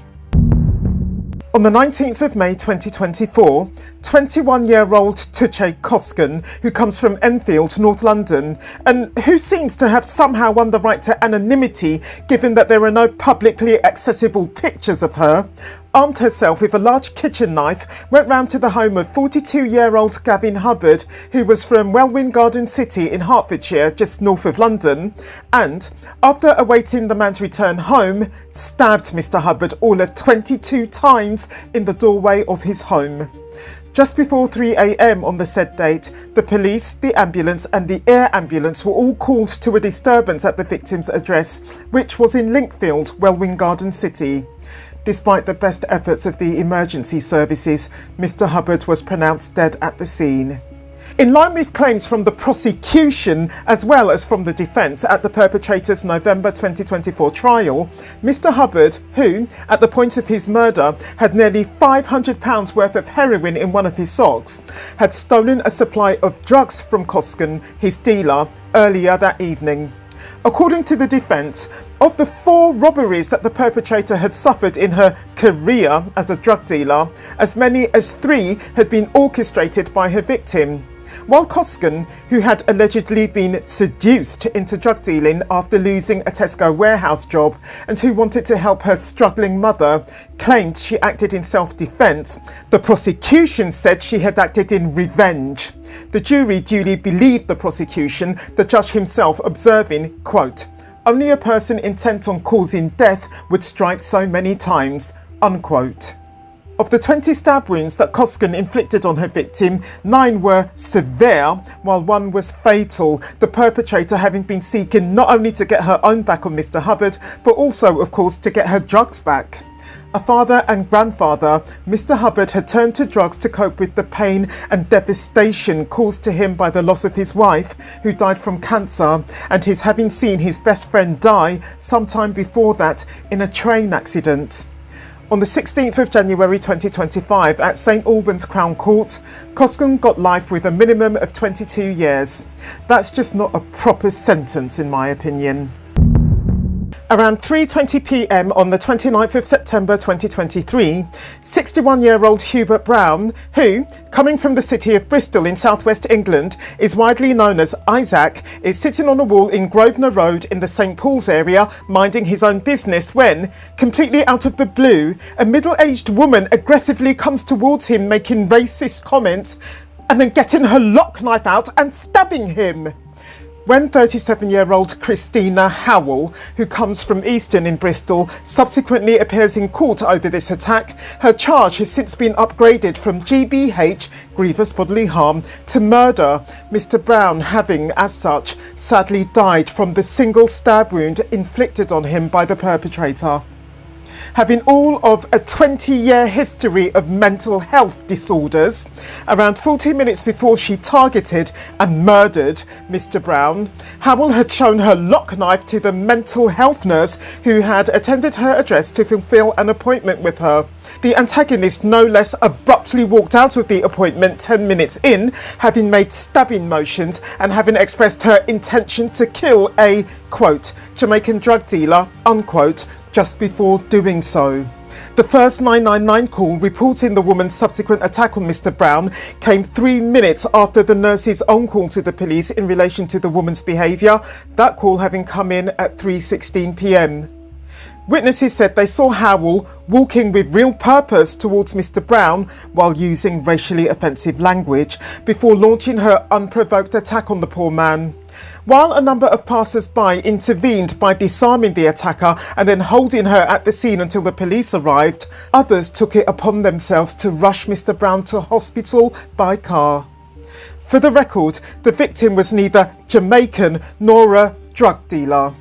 Speaker 1: On the 19th of May 2024, 21-year-old Tuche Coskun, who comes from Enfield, North London, and who seems to have somehow won the right to anonymity given that there are no publicly accessible pictures of her, armed herself with a large kitchen knife, went round to the home of 42-year-old Gavin Hubbard, who was from Welwyn Garden City in Hertfordshire, just north of London, and, after awaiting the man's return home, stabbed Mr. Hubbard all of 22 times in the doorway of his home. Just before 3 a.m. on the said date, the police, the ambulance and the air ambulance were all called to a disturbance at the victim's address, which was in Linkfield, Welwyn Garden City. Despite the best efforts of the emergency services, Mr. Hubbard was pronounced dead at the scene. In line with claims from the prosecution as well as from the defence at the perpetrator's November 2024 trial, Mr. Hubbard, who, at the point of his murder, had nearly £500 worth of heroin in one of his socks, had stolen a supply of drugs from Coskun, his dealer, earlier that evening. According to the defence, of the 4 robberies that the perpetrator had suffered in her career as a drug dealer, as many as 3 had been orchestrated by her victim. While Coskun, who had allegedly been seduced into drug dealing after losing a Tesco warehouse job and who wanted to help her struggling mother, claimed she acted in self-defence, the prosecution said she had acted in revenge. The jury duly believed the prosecution, the judge himself observing, quote, "Only a person intent on causing death would strike so many times," unquote. Of the 20 stab wounds that Coskun inflicted on her victim, 9 were severe, while 1 was fatal, the perpetrator having been seeking not only to get her own back on Mr. Hubbard, but also, of course, to get her drugs back. A father and grandfather, Mr. Hubbard had turned to drugs to cope with the pain and devastation caused to him by the loss of his wife, who died from cancer, and his having seen his best friend die sometime before that in a train accident. On the 16th of January 2025 at St Albans Crown Court, Coskun got life with a minimum of 22 years. That's just not a proper sentence in my opinion. Around 3:20 p.m. on the 29th of September 2023, 61-year-old Hubert Brown, who, coming from the city of Bristol in southwest England, is widely known as Isaac, is sitting on a wall in Grosvenor Road in the St Paul's area, minding his own business when, completely out of the blue, a middle-aged woman aggressively comes towards him making racist comments and then getting her lock knife out and stabbing him. When 37-year-old Christina Howell, who comes from Easton in Bristol, subsequently appears in court over this attack, her charge has since been upgraded from GBH, grievous bodily harm, to murder, Mr. Brown having, as such, sadly died from the single stab wound inflicted on him by the perpetrator. Having all of a 20-year history of mental health disorders, around 40 minutes before she targeted and murdered Mr. Brown, Howell had shown her lock knife to the mental health nurse who had attended her address to fulfil an appointment with her. The antagonist no less abruptly walked out of the appointment 10 minutes in, having made stabbing motions and having expressed her intention to kill a, quote, Jamaican drug dealer, unquote, just before doing so. The first 999 call reporting the woman's subsequent attack on Mr. Brown came 3 minutes after the nurse's own call to the police in relation to the woman's behaviour, that call having come in at 3:16 p.m. Witnesses said they saw Howell walking with real purpose towards Mr. Brown while using racially offensive language before launching her unprovoked attack on the poor man. While a number of passers-by intervened by disarming the attacker and then holding her at the scene until the police arrived, others took it upon themselves to rush Mr. Brown to hospital by car. For the record, the victim was neither Jamaican nor a drug dealer.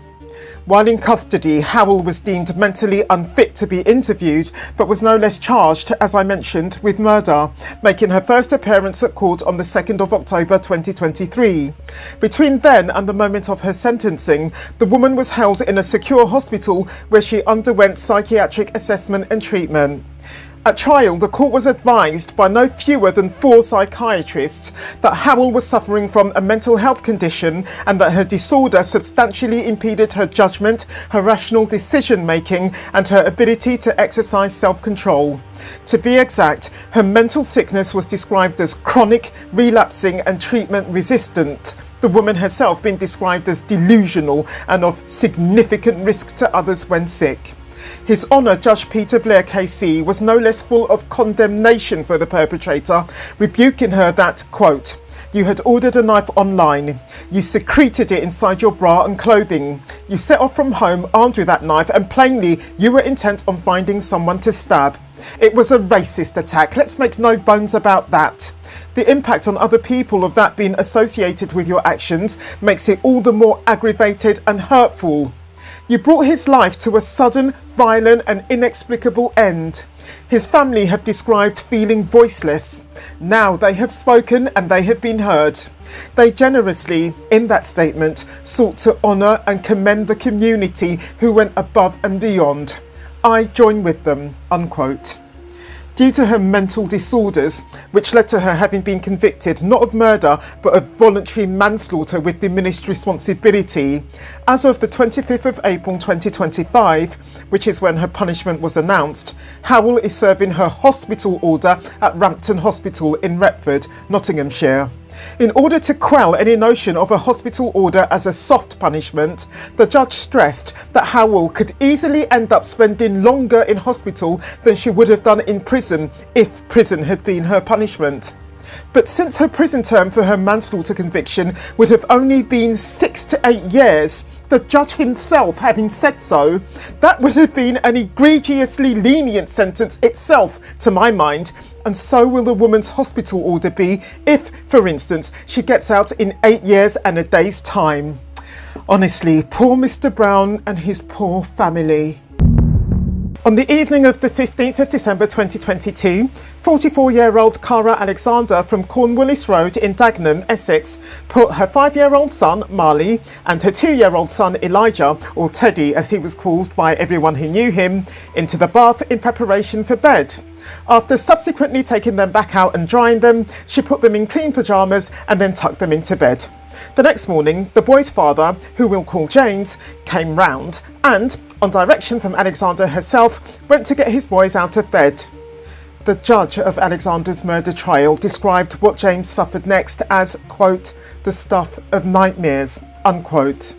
Speaker 1: While in custody, Howell was deemed mentally unfit to be interviewed, but was no less charged, as I mentioned, with murder, making her first appearance at court on the 2nd of October 2023. Between then and the moment of her sentencing, the woman was held in a secure hospital where she underwent psychiatric assessment and treatment. At trial, the court was advised by no fewer than 4 psychiatrists that Howell was suffering from a mental health condition and that her disorder substantially impeded her judgment, her rational decision-making and her ability to exercise self-control. To be exact, her mental sickness was described as chronic, relapsing and treatment-resistant. The woman herself being described as delusional and of significant risk to others when sick. His Honour Judge Peter Blair KC was no less full of condemnation for the perpetrator, rebuking her that, quote, "You had ordered a knife online. You secreted it inside your bra and clothing. You set off from home armed with that knife and plainly you were intent on finding someone to stab. It was a racist attack, let's make no bones about that. The impact on other people of that being associated with your actions makes it all the more aggravated and hurtful. You brought his life to a sudden, violent and inexplicable end. His family have described feeling voiceless. Now they have spoken and they have been heard. They generously, in that statement, sought to honour and commend the community who went above and beyond. I join with them," unquote. Due to her mental disorders, which led to her having been convicted not of murder but of voluntary manslaughter with diminished responsibility, as of the 25th of April 2025, which is when her punishment was announced, Howell is serving her hospital order at Rampton Hospital in Retford, Nottinghamshire. In order to quell any notion of a hospital order as a soft punishment, the judge stressed that Howell could easily end up spending longer in hospital than she would have done in prison if prison had been her punishment. But since her prison term for her manslaughter conviction would have only been 6 to 8 years, the judge himself having said so, that would have been an egregiously lenient sentence itself, to my mind, and so will the woman's hospital order be if, for instance, she gets out in 8 years and a day's time. Honestly, poor Mr. Brown and his poor family. On the evening of the 15th of December 2022, 44-year-old Cara Alexander from Cornwallis Road in Dagenham, Essex, put her 5-year-old son, Marley, and her 2-year-old son, Elijah, or Teddy as he was called by everyone who knew him, into the bath in preparation for bed. After subsequently taking them back out and drying them, she put them in clean pyjamas and then tucked them into bed. The next morning, the boy's father, who we'll call James, came round and, on direction from Alexander herself, went to get his boys out of bed. The judge of Alexander's murder trial described what James suffered next as, quote, the stuff of nightmares, unquote.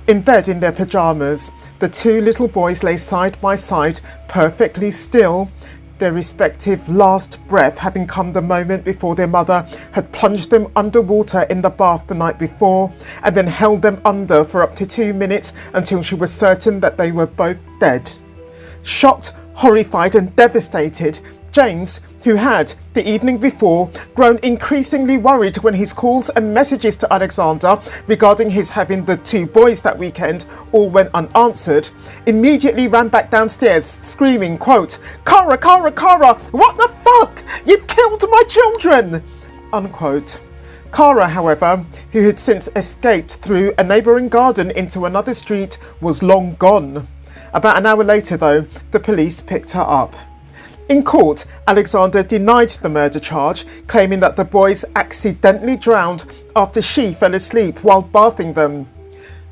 Speaker 1: In bed in their pyjamas, the two little boys lay side by side, perfectly still, their respective last breath having come the moment before their mother had plunged them underwater in the bath the night before and then held them under for up to 2 minutes until she was certain that they were both dead. Shocked, horrified and devastated, James, who had, the evening before, grown increasingly worried when his calls and messages to Alexander regarding his having the 2 boys that weekend all went unanswered, immediately ran back downstairs screaming, quote, Cara, Cara, Cara, what the fuck? You've killed my children! Unquote. Cara, however, who had since escaped through a neighbouring garden into another street, was long gone. About an hour later, though, the police picked her up. In court, Alexander denied the murder charge, claiming that the boys accidentally drowned after she fell asleep while bathing them.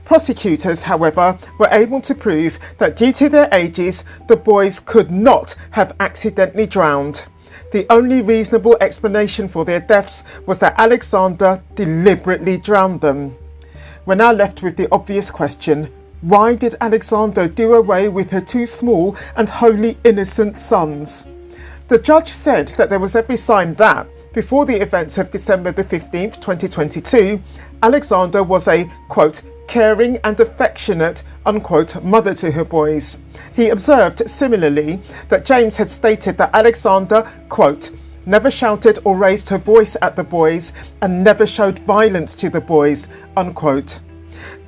Speaker 1: Prosecutors, however, were able to prove that due to their ages, the boys could not have accidentally drowned. The only reasonable explanation for their deaths was that Alexander deliberately drowned them. We're now left with the obvious question: why did Alexander do away with her 2 small and wholly innocent sons? The judge said that there was every sign that, before the events of December the 15th, 2022, Alexander was a, quote, caring and affectionate, unquote, mother to her boys. He observed, similarly, that James had stated that Alexander, quote, never shouted or raised her voice at the boys and never showed violence to the boys, unquote.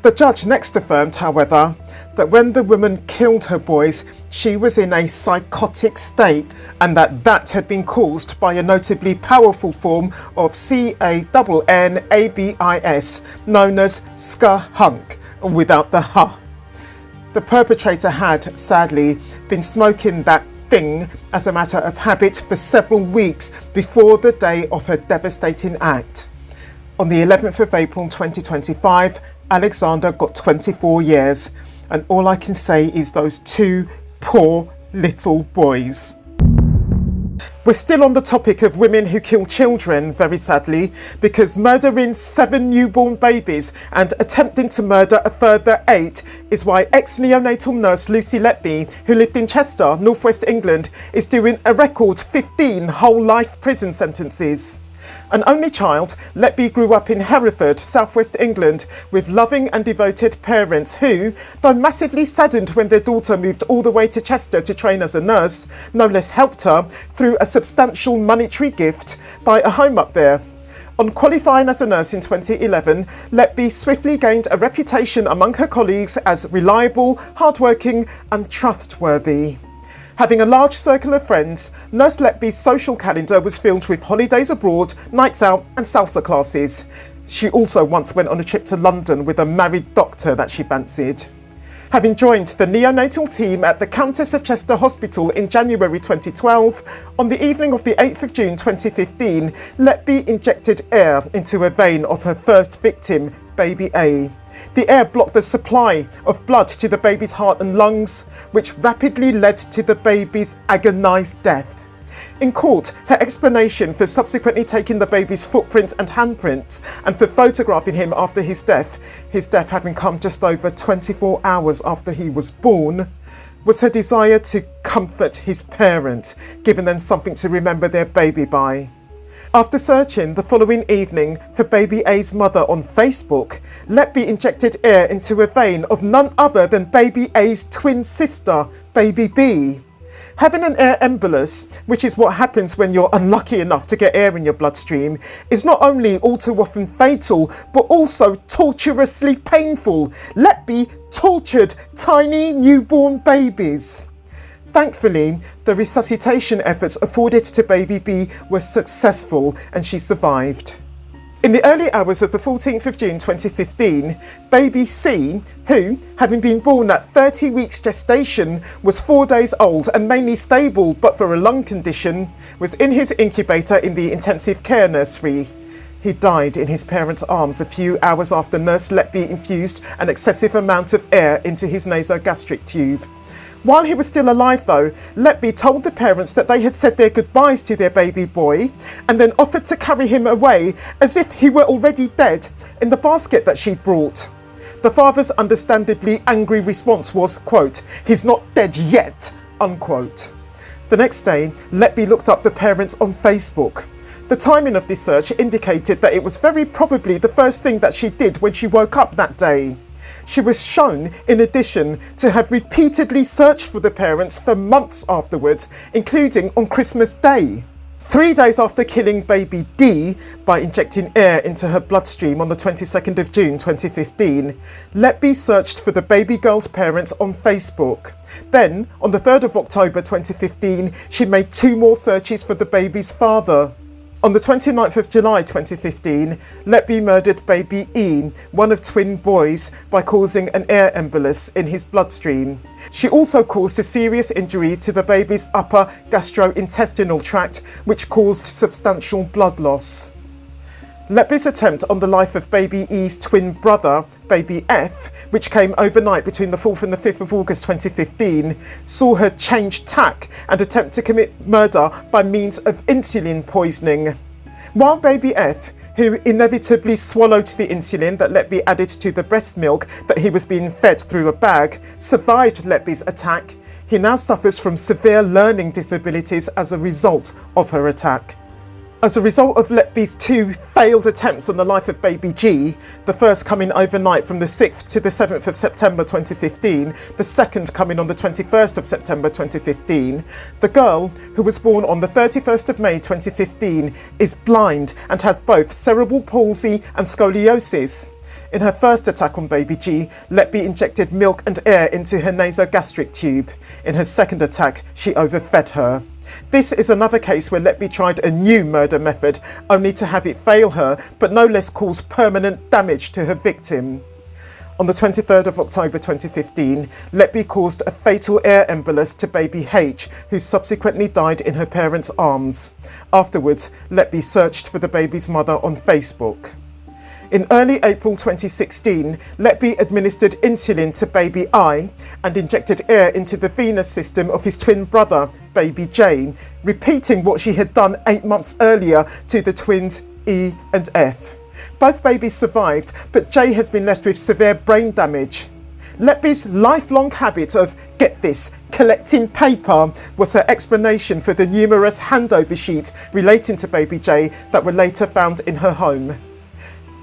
Speaker 1: The judge next affirmed, however, that when the woman killed her boys, she was in a psychotic state and that had been caused by a notably powerful form of CANNABIS, known as skahunk, without the H. The perpetrator had, sadly, been smoking that thing as a matter of habit for several weeks before the day of her devastating act. On the 11th of April 2025, Alexander got 24 years, and all I can say is those 2 poor little boys. We're still on the topic of women who kill children, very sadly, because murdering 7 newborn babies and attempting to murder a further 8 is why ex-neonatal nurse Lucy Letby, who lived in Chester, northwest England, is doing a record 15 whole life prison sentences. An only child, Letby grew up in Hereford, southwest England, with loving and devoted parents who, though massively saddened when their daughter moved all the way to Chester to train as a nurse, no less helped her through a substantial monetary gift buy a home up there. On qualifying as a nurse in 2011, Letby swiftly gained a reputation among her colleagues as reliable, hardworking and trustworthy. Having a large circle of friends, Nurse Letby's social calendar was filled with holidays abroad, nights out and salsa classes. She also once went on a trip to London with a married doctor that she fancied. Having joined the neonatal team at the Countess of Chester Hospital in January 2012, on the evening of the 8th of June 2015, Letby injected air into a vein of her first victim, baby A. The air blocked the supply of blood to the baby's heart and lungs, which rapidly led to the baby's agonised death. In court, her explanation for subsequently taking the baby's footprints and handprints and for photographing him after his death having come just over 24 hours after he was born, was her desire to comfort his parents, giving them something to remember their baby by. After searching the following evening for baby A's mother on Facebook, Letby injected air into a vein of none other than baby A's twin sister, baby B. Having an air embolus, which is what happens when you're unlucky enough to get air in your bloodstream, is not only all too often fatal, but also torturously painful. Letby tortured tiny newborn babies. Thankfully, the resuscitation efforts afforded to baby B were successful and she survived. In the early hours of the 14th of June 2015, baby C, who, having been born at 30 weeks gestation, was 4 days old and mainly stable but for a lung condition, was in his incubator in the intensive care nursery. He died in his parents' arms a few hours after Nurse Letby infused an excessive amount of air into his nasogastric tube. While he was still alive though, Letby told the parents that they had said their goodbyes to their baby boy and then offered to carry him away as if he were already dead in the basket that she'd brought. The father's understandably angry response was, quote, "He's not dead yet," unquote. The next day, Letby looked up the parents on Facebook. The timing of this search indicated that it was very probably the first thing that she did when she woke up that day. She was shown, in addition, to have repeatedly searched for the parents for months afterwards, including on Christmas Day. 3 days after killing baby D by injecting air into her bloodstream on the 22nd of June 2015, Letby searched for the baby girl's parents on Facebook. Then, on the 3rd of October 2015, she made 2 more searches for the baby's father. On the 29th of July 2015, Letby murdered baby E, one of twin boys, by causing an air embolus in his bloodstream. She also caused a serious injury to the baby's upper gastrointestinal tract, which caused substantial blood loss. Letby's attempt on the life of baby E's twin brother, baby F, which came overnight between the 4th and the 5th of August 2015, saw her change tack and attempt to commit murder by means of insulin poisoning. While baby F, who inevitably swallowed the insulin that Letby added to the breast milk that he was being fed through a bag, survived Letby's attack, he now suffers from severe learning disabilities as a result of her attack. As a result of Letby's 2 failed attempts on the life of baby G, the first coming overnight from the 6th to the 7th of September 2015, the second coming on the 21st of September 2015, the girl, who was born on the 31st of May 2015, is blind and has both cerebral palsy and scoliosis. In her first attack on baby G, Letby injected milk and air into her nasogastric tube. In her second attack, she overfed her. This is another case where Letby tried a new murder method, only to have it fail her, but no less cause permanent damage to her victim. On the 23rd of October 2015, Letby caused a fatal air embolus to baby H, who subsequently died in her parents' arms. Afterwards, Letby searched for the baby's mother on Facebook. In early April 2016, Letby administered insulin to baby I and injected air into the venous system of his twin brother, baby J, repeating what she had done 8 months earlier to the twins E and F. Both babies survived, but J has been left with severe brain damage. Letby's lifelong habit of, get this, collecting paper was her explanation for the numerous handover sheets relating to baby J that were later found in her home.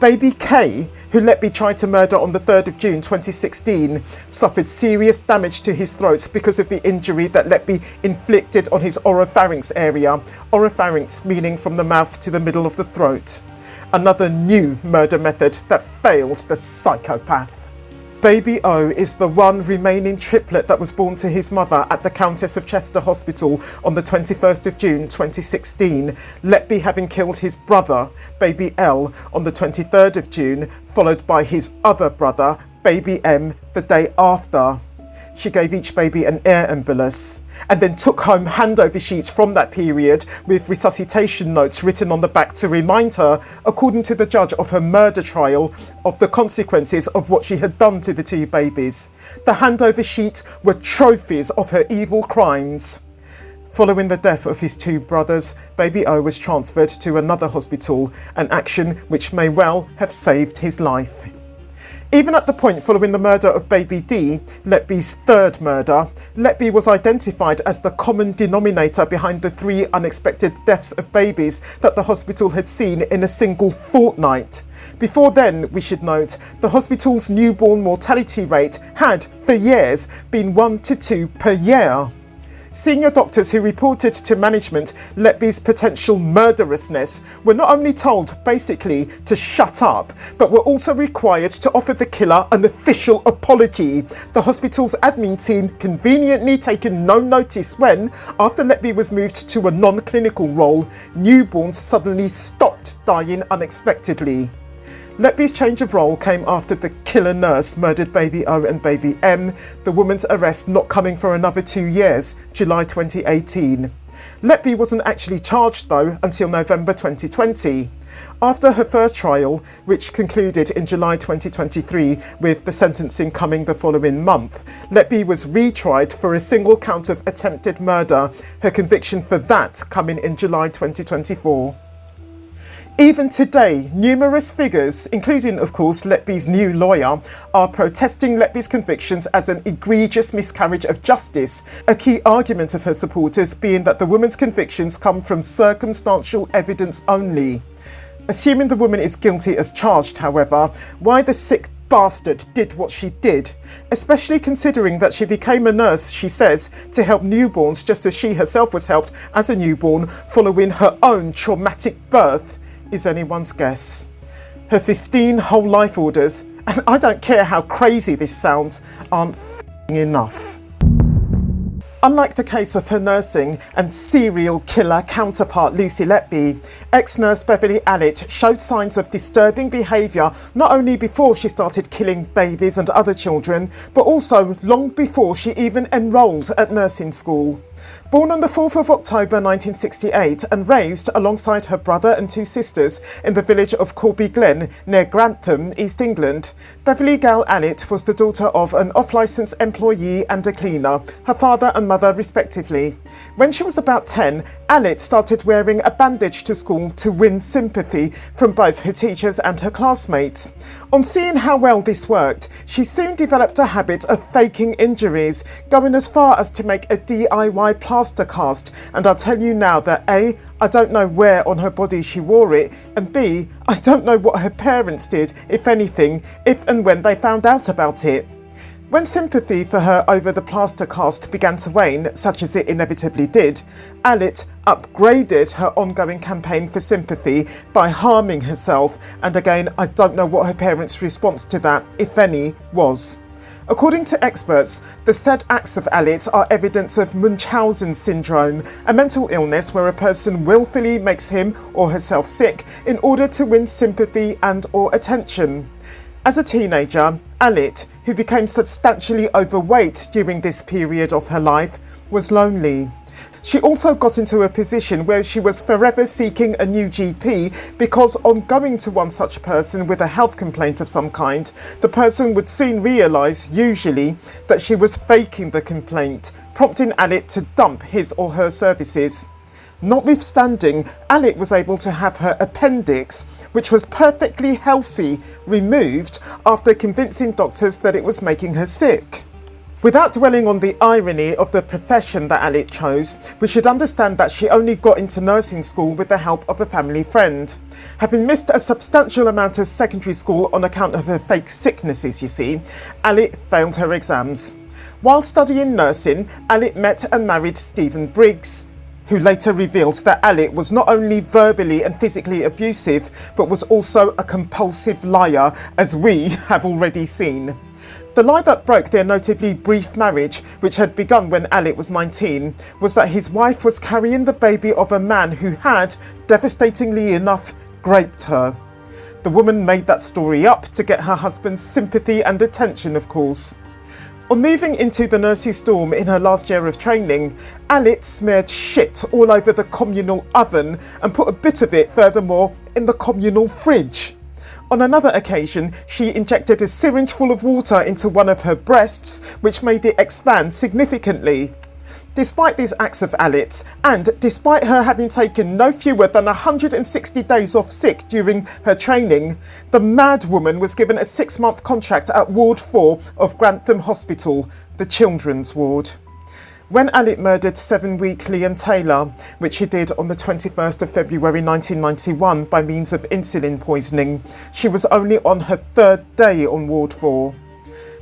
Speaker 1: Baby K, who Letby tried to murder on the 3rd of June 2016, suffered serious damage to his throat because of the injury that Letby inflicted on his oropharynx area, oropharynx meaning from the mouth to the middle of the throat. Another new murder method that failed the psychopath. Baby O is the one remaining triplet that was born to his mother at the Countess of Chester Hospital on the 21st of June 2016, Letby having killed his brother, baby L, on the 23rd of June, followed by his other brother, baby M, the day after. She gave each baby an air embolus and then took home handover sheets from that period with resuscitation notes written on the back to remind her, according to the judge of her murder trial, of the consequences of what she had done to the 2 babies. The handover sheets were trophies of her evil crimes. Following the death of his two brothers, baby O was transferred to another hospital, an action which may well have saved his life. Even at the point following the murder of baby D, Letby's third murder, Letby was identified as the common denominator behind the 3 unexpected deaths of babies that the hospital had seen in a single fortnight. Before then, we should note, the hospital's newborn mortality rate had, for years, been 1 to 2 per year. Senior doctors who reported to management Letby's potential murderousness were not only told, basically, to shut up, but were also required to offer the killer an official apology. The hospital's admin team conveniently taken no notice when, after Letby was moved to a non-clinical role, newborns suddenly stopped dying unexpectedly. Letby's change of role came after the killer nurse murdered baby O and baby M, the woman's arrest not coming for another 2 years, July 2018. Letby wasn't actually charged though until November 2020. After her first trial, which concluded in July 2023 with the sentencing coming the following month, Letby was retried for a single count of attempted murder, her conviction for that coming in July 2024. Even today, numerous figures, including of course Letby's new lawyer, are protesting Letby's convictions as an egregious miscarriage of justice, a key argument of her supporters being that the woman's convictions come from circumstantial evidence only. Assuming the woman is guilty as charged, however, why the sick bastard did what she did, especially considering that she became a nurse, she says, to help newborns just as she herself was helped as a newborn following her own traumatic birth, is anyone's guess. Her 15 whole life orders, and I don't care how crazy this sounds, aren't enough. Unlike the case of her nursing and serial killer counterpart Lucy Letby, ex-nurse Beverley Allitt showed signs of disturbing behaviour not only before she started killing babies and other children, but also long before she even enrolled at nursing school. Born on the 4th of October 1968 and raised alongside her brother and 2 sisters in the village of Corby Glen near Grantham, East England, Beverley Gale Allitt was the daughter of an off-licence employee and a cleaner, her father and mother respectively. When she was about 10, Allitt started wearing a bandage to school to win sympathy from both her teachers and her classmates. On seeing how well this worked, she soon developed a habit of faking injuries, going as far as to make a DIY plaster cast, and I'll tell you now that A, I don't know where on her body she wore it, and B, I don't know what her parents did, if anything, if and when they found out about it. When sympathy for her over the plaster cast began to wane, such as it inevitably did, Allitt upgraded her ongoing campaign for sympathy by harming herself, and again, I don't know what her parents' response to that, if any, was. According to experts, the said acts of Allitt are evidence of Munchausen syndrome, a mental illness where a person willfully makes him or herself sick in order to win sympathy and or attention. As a teenager, Allitt, who became substantially overweight during this period of her life, was lonely. She also got into a position where she was forever seeking a new GP because on going to one such person with a health complaint of some kind, the person would soon realise, usually, that she was faking the complaint, prompting Allitt to dump his or her services. Notwithstanding, Allitt was able to have her appendix, which was perfectly healthy, removed after convincing doctors that it was making her sick. Without dwelling on the irony of the profession that Allitt chose, we should understand that she only got into nursing school with the help of a family friend. Having missed a substantial amount of secondary school on account of her fake sicknesses, you see, Allitt failed her exams. While studying nursing, Allitt met and married Stephen Briggs, who later revealed that Allitt was not only verbally and physically abusive, but was also a compulsive liar, as we have already seen. The lie that broke their notably brief marriage, which had begun when Allitt was 19, was that his wife was carrying the baby of a man who had, devastatingly enough, raped her. The woman made that story up to get her husband's sympathy and attention, of course. On moving into the nurse's dorm in her last year of training, Allitt smeared shit all over the communal oven and put a bit of it, furthermore, in the communal fridge. On another occasion, she injected a syringe full of water into one of her breasts, which made it expand significantly. Despite these acts of Allitt's, and despite her having taken no fewer than 160 days off sick during her training, the mad woman was given a 6-month contract at Ward 4 of Grantham Hospital, the children's ward. When Allitt murdered 7-week Liam Taylor, which she did on the 21st of February 1991 by means of insulin poisoning, she was only on her 3rd day on Ward 4.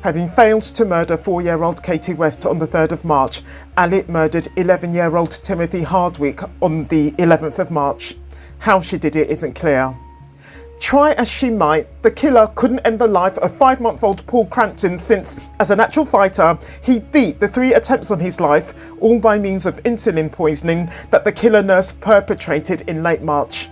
Speaker 1: Having failed to murder 4-year-old Katie West on the 3rd of March, Allitt murdered 11-year-old Timothy Hardwick on the 11th of March. How she did it isn't clear. Try as she might, the killer couldn't end the life of 5-month-old Paul Crampton since, as a natural fighter, he beat the 3 attempts on his life, all by means of insulin poisoning that the killer nurse perpetrated in late March.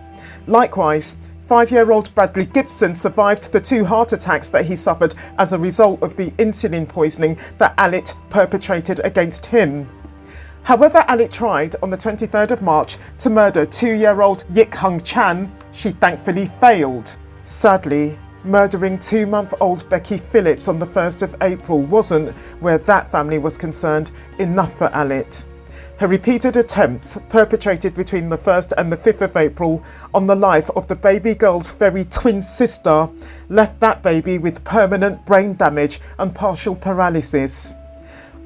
Speaker 1: Likewise, 5-year-old Bradley Gibson survived the 2 heart attacks that he suffered as a result of the insulin poisoning that Allitt perpetrated against him. However Allitt tried on the 23rd of March to murder 2-year-old Yik Hung Chan, she thankfully failed. Sadly, murdering 2-month-old Becky Phillips on the 1st of April wasn't, where that family was concerned, enough for Allitt. Her repeated attempts, perpetrated between the 1st and the 5th of April on the life of the baby girl's very twin sister, left that baby with permanent brain damage and partial paralysis.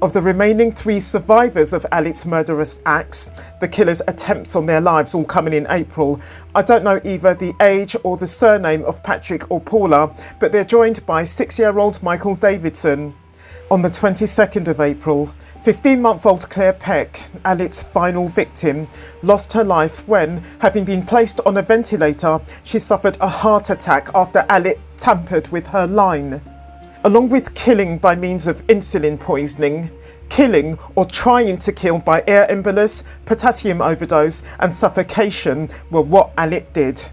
Speaker 1: Of the remaining 3 survivors of Allitt's murderous acts, the killer's attempts on their lives all coming in April, I don't know either the age or the surname of Patrick or Paula, but they're joined by 6-year-old Michael Davidson. On the 22nd of April, 15-month-old Claire Peck, Allitt's final victim, lost her life when, having been placed on a ventilator, she suffered a heart attack after Allitt tampered with her line. Along with killing by means of insulin poisoning, killing or trying to kill by air embolus, potassium overdose and suffocation were what Allitt did.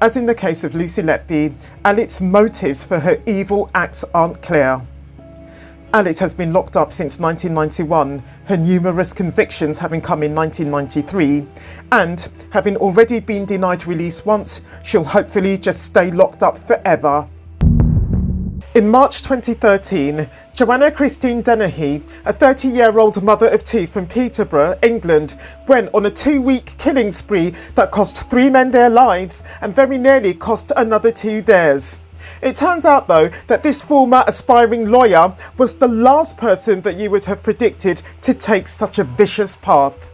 Speaker 1: As in the case of Lucy Letby, Allitt's motives for her evil acts aren't clear. Allitt has been locked up since 1991, her numerous convictions having come in 1993, and having already been denied release once, she'll hopefully just stay locked up forever. In March 2013, Joanna Christine Dennehy, a 30-year-old mother of 2 from Peterborough, England, went on a 2-week killing spree that cost 3 men their lives and very nearly cost another 2 theirs. It turns out, though, that this former aspiring lawyer was the last person that you would have predicted to take such a vicious path.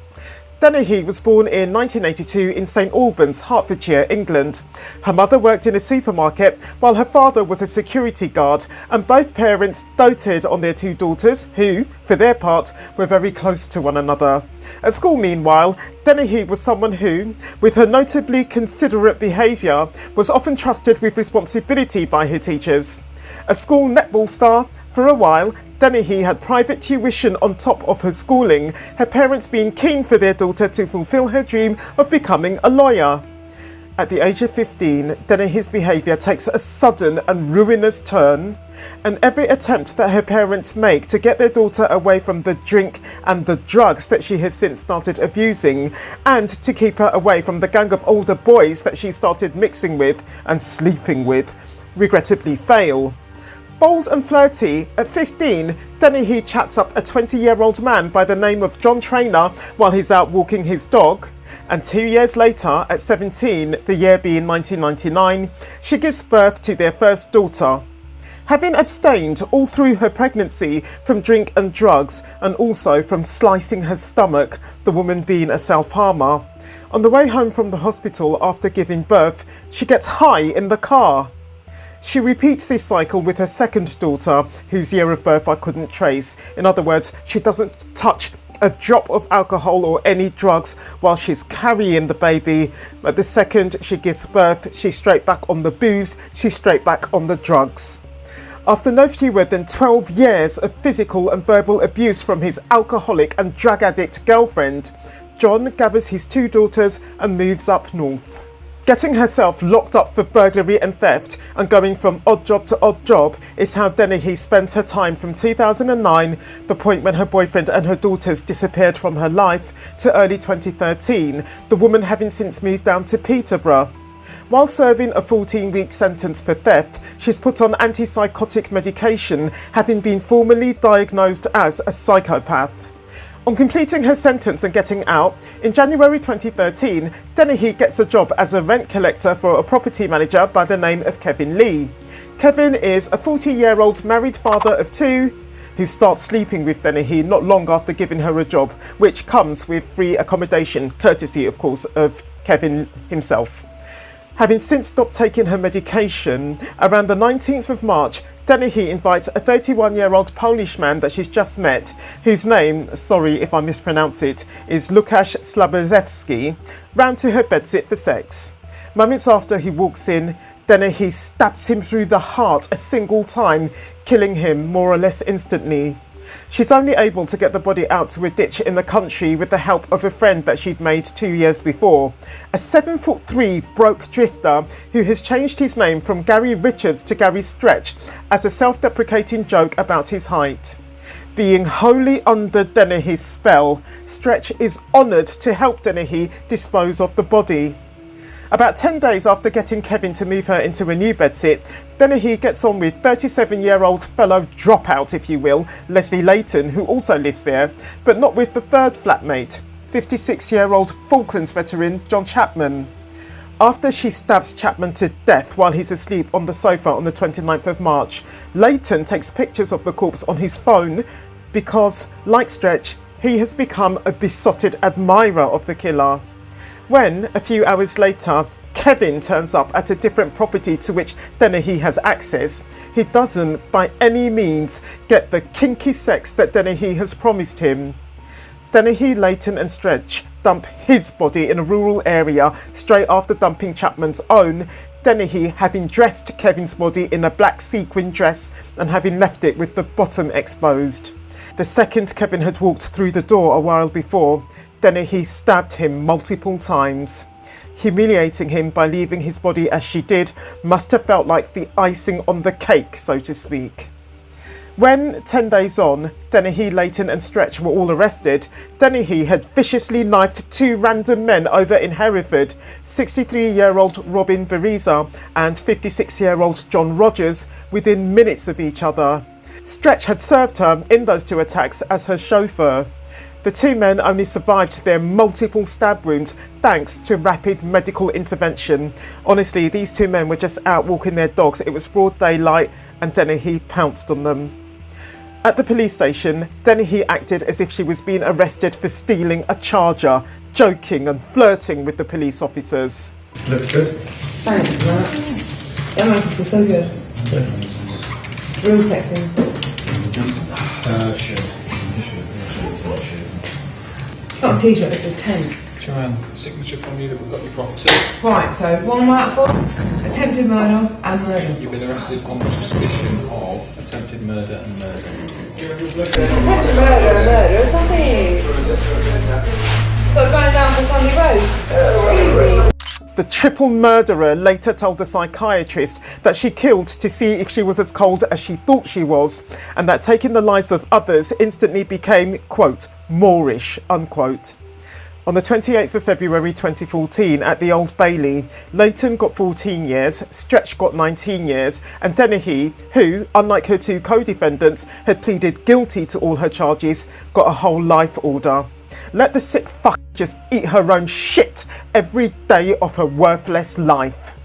Speaker 1: Dennehy was born in 1982 in St Albans, Hertfordshire, England. Her mother worked in a supermarket while her father was a security guard, and both parents doted on their 2 daughters who, for their part, were very close to one another. At school, meanwhile, Dennehy was someone who, with her notably considerate behaviour, was often trusted with responsibility by her teachers. A school netball star, for a while, Dennehy had private tuition on top of her schooling, her parents being keen for their daughter to fulfil her dream of becoming a lawyer. At the age of 15, Dennehy's behaviour takes a sudden and ruinous turn, and every attempt that her parents make to get their daughter away from the drink and the drugs that she has since started abusing, and to keep her away from the gang of older boys that she started mixing with and sleeping with, regrettably fail. Bold and flirty, at 15, Dennehy chats up a 20-year-old man by the name of John Traynor while he's out walking his dog, and 2 years later, at 17, the year being 1999, she gives birth to their first daughter. Having abstained all through her pregnancy from drink and drugs, and also from slicing her stomach, the woman being a self-harmer, on the way home from the hospital after giving birth, she gets high in the car. She repeats this cycle with her second daughter, whose year of birth I couldn't trace. In other words, she doesn't touch a drop of alcohol or any drugs while she's carrying the baby. But the second she gives birth, she's straight back on the booze, she's straight back on the drugs. After no fewer than 12 years of physical and verbal abuse from his alcoholic and drug addict girlfriend, John gathers his 2 daughters and moves up north. Getting herself locked up for burglary and theft and going from odd job to odd job is how Dennehy spends her time from 2009, the point when her boyfriend and her daughters disappeared from her life, to early 2013, the woman having since moved down to Peterborough. While serving a 14-week sentence for theft, she's put on antipsychotic medication, having been formally diagnosed as a psychopath. On completing her sentence and getting out, in January 2013, Dennehy gets a job as a rent collector for a property manager by the name of Kevin Lee. Kevin is a 40-year-old married father of two who starts sleeping with Dennehy not long after giving her a job, which comes with free accommodation, courtesy, of course, of Kevin himself. Having since stopped taking her medication, around the 19th of March, Dennehy invites a 31-year-old Polish man that she's just met, whose name, sorry if I mispronounce it, is Łukasz Slabozewski, round to her bedsit for sex. Moments after he walks in, Dennehy stabs him through the heart a single time, killing him more or less instantly. She's only able to get the body out to a ditch in the country with the help of a friend that she'd made 2 years before. A 7'3" broke drifter who has changed his name from Gary Richards to Gary Stretch as a self-deprecating joke about his height. Being wholly under Dennehy's spell, Stretch is honoured to help Dennehy dispose of the body. About 10 days after getting Kevin to move her into a new bedsit, Dennehy gets on with 37-year-old fellow dropout, if you will, Leslie Layton, who also lives there, but not with the third flatmate, 56-year-old Falklands veteran John Chapman. After she stabs Chapman to death while he's asleep on the sofa on the 29th of March, Layton takes pictures of the corpse on his phone because, like Stretch, he has become a besotted admirer of the killer. When, a few hours later, Kevin turns up at a different property to which Dennehy has access, he doesn't, by any means, get the kinky sex that Dennehy has promised him. Dennehy, Layton and Stretch dump his body in a rural area straight after dumping Chapman's own, Dennehy having dressed Kevin's body in a black sequin dress and having left it with the bottom exposed. The second Kevin had walked through the door a while before, Dennehy stabbed him multiple times. Humiliating him by leaving his body as she did must have felt like the icing on the cake, so to speak. When, 10 days on, Dennehy, Layton and Stretch were all arrested, Dennehy had viciously knifed two random men over in Hereford, 63-year-old Robin Beriza and 56-year-old John Rogers, within minutes of each other. Stretch had served her in those two attacks as her chauffeur. The two men only survived their multiple stab wounds thanks to rapid medical intervention. Honestly, these two men were just out walking their dogs. It was broad daylight and Dennehy pounced on them. At the police station, Dennehy acted as if she was being arrested for stealing a charger, joking and flirting with the police officers.
Speaker 2: Looks good.
Speaker 3: Thanks, Matt. That makes me feel so good. Real sexy. Not a t-shirt, it's a tent.
Speaker 2: Joanne, signature from you that we've got your property.
Speaker 3: Right, so what am I up for? Attempted murder and murder.
Speaker 2: You've been arrested on suspicion of attempted murder and murder.
Speaker 3: Attempted murder and murder, something. So going down for Sunday roast. Excuse me.
Speaker 1: The triple murderer later told a psychiatrist that she killed to see if she was as cold as she thought she was, and that taking the lives of others instantly became, quote, Moorish, unquote. On the 28th of February 2014 at the Old Bailey, Layton got 14 years, Stretch got 19 years, and Dennehy, who, unlike her two co-defendants, had pleaded guilty to all her charges, got a whole life order. Let the sick fuck just eat her own shit every day of her worthless life.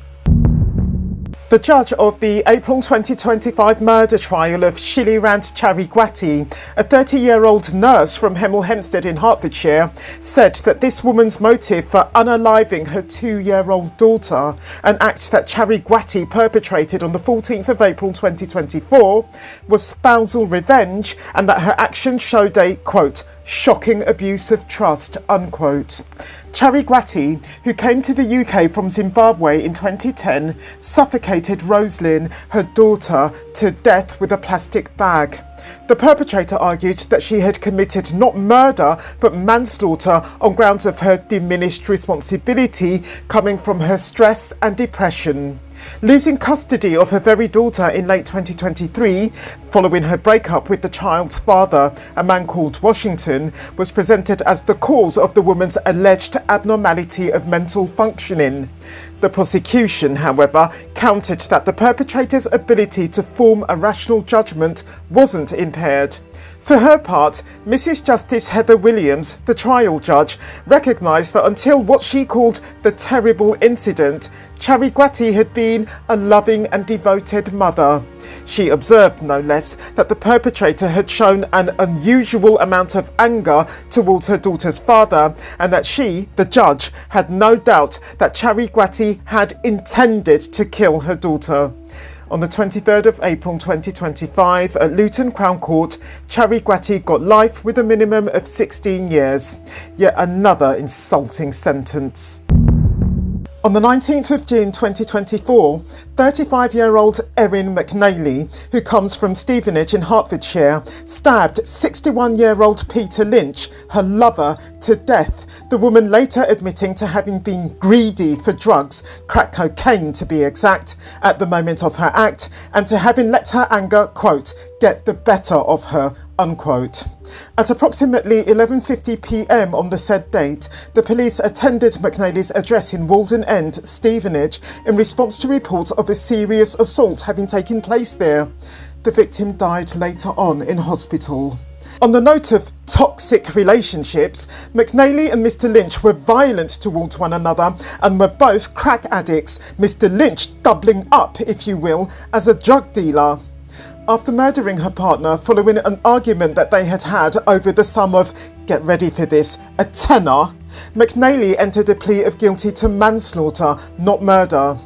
Speaker 1: The judge of the April 2025 murder trial of Shilyrand Charigwati, a 30-year-old nurse from Hemel Hempstead in Hertfordshire, said that this woman's motive for unaliving her 2-year-old daughter, an act that Charigwati perpetrated on the 14th of April 2024, was spousal revenge, and that her actions showed a, quote, shocking abuse of trust, unquote. Charigwati, who came to the UK from Zimbabwe in 2010, suffocated Roselyn, her daughter, to death with a plastic bag. The perpetrator argued that she had committed not murder but manslaughter on grounds of her diminished responsibility coming from her stress and depression. Losing custody of her very daughter in late 2023, following her breakup with the child's father, a man called Washington, was presented as the cause of the woman's alleged abnormality of mental functioning. The prosecution, however, countered that the perpetrator's ability to form a rational judgment wasn't impaired. For her part, Mrs Justice Heather Williams, the trial judge, recognised that until what she called the terrible incident, Charigwati had been a loving and devoted mother. She observed, no less, that the perpetrator had shown an unusual amount of anger towards her daughter's father, and that she, the judge, had no doubt that Charigwati had intended to kill her daughter. On the 23rd of April 2025 at Luton Crown Court, Charigwati got life with a minimum of 16 years. Yet another insulting sentence. On the 19th of June 2024, 35-year-old Erin McNeilly, who comes from Stevenage in Hertfordshire, stabbed 61-year-old Peter Lynch, her lover, to death, the woman later admitting to having been greedy for drugs, crack cocaine to be exact, at the moment of her act, and to having let her anger, quote, get the better of her, unquote. At approximately 11:50pm on the said date, the police attended McNeilly's address in Walden End, Stevenage, in response to reports of a serious assault having taken place there. The victim died later on in hospital. On the note of toxic relationships, McNeilly and Mr Lynch were violent towards one another and were both crack addicts, Mr Lynch doubling up, if you will, as a drug dealer. After murdering her partner following an argument that they had had over the sum of, get ready for this, a tenner, McNeilly entered a plea of guilty to manslaughter, not murder.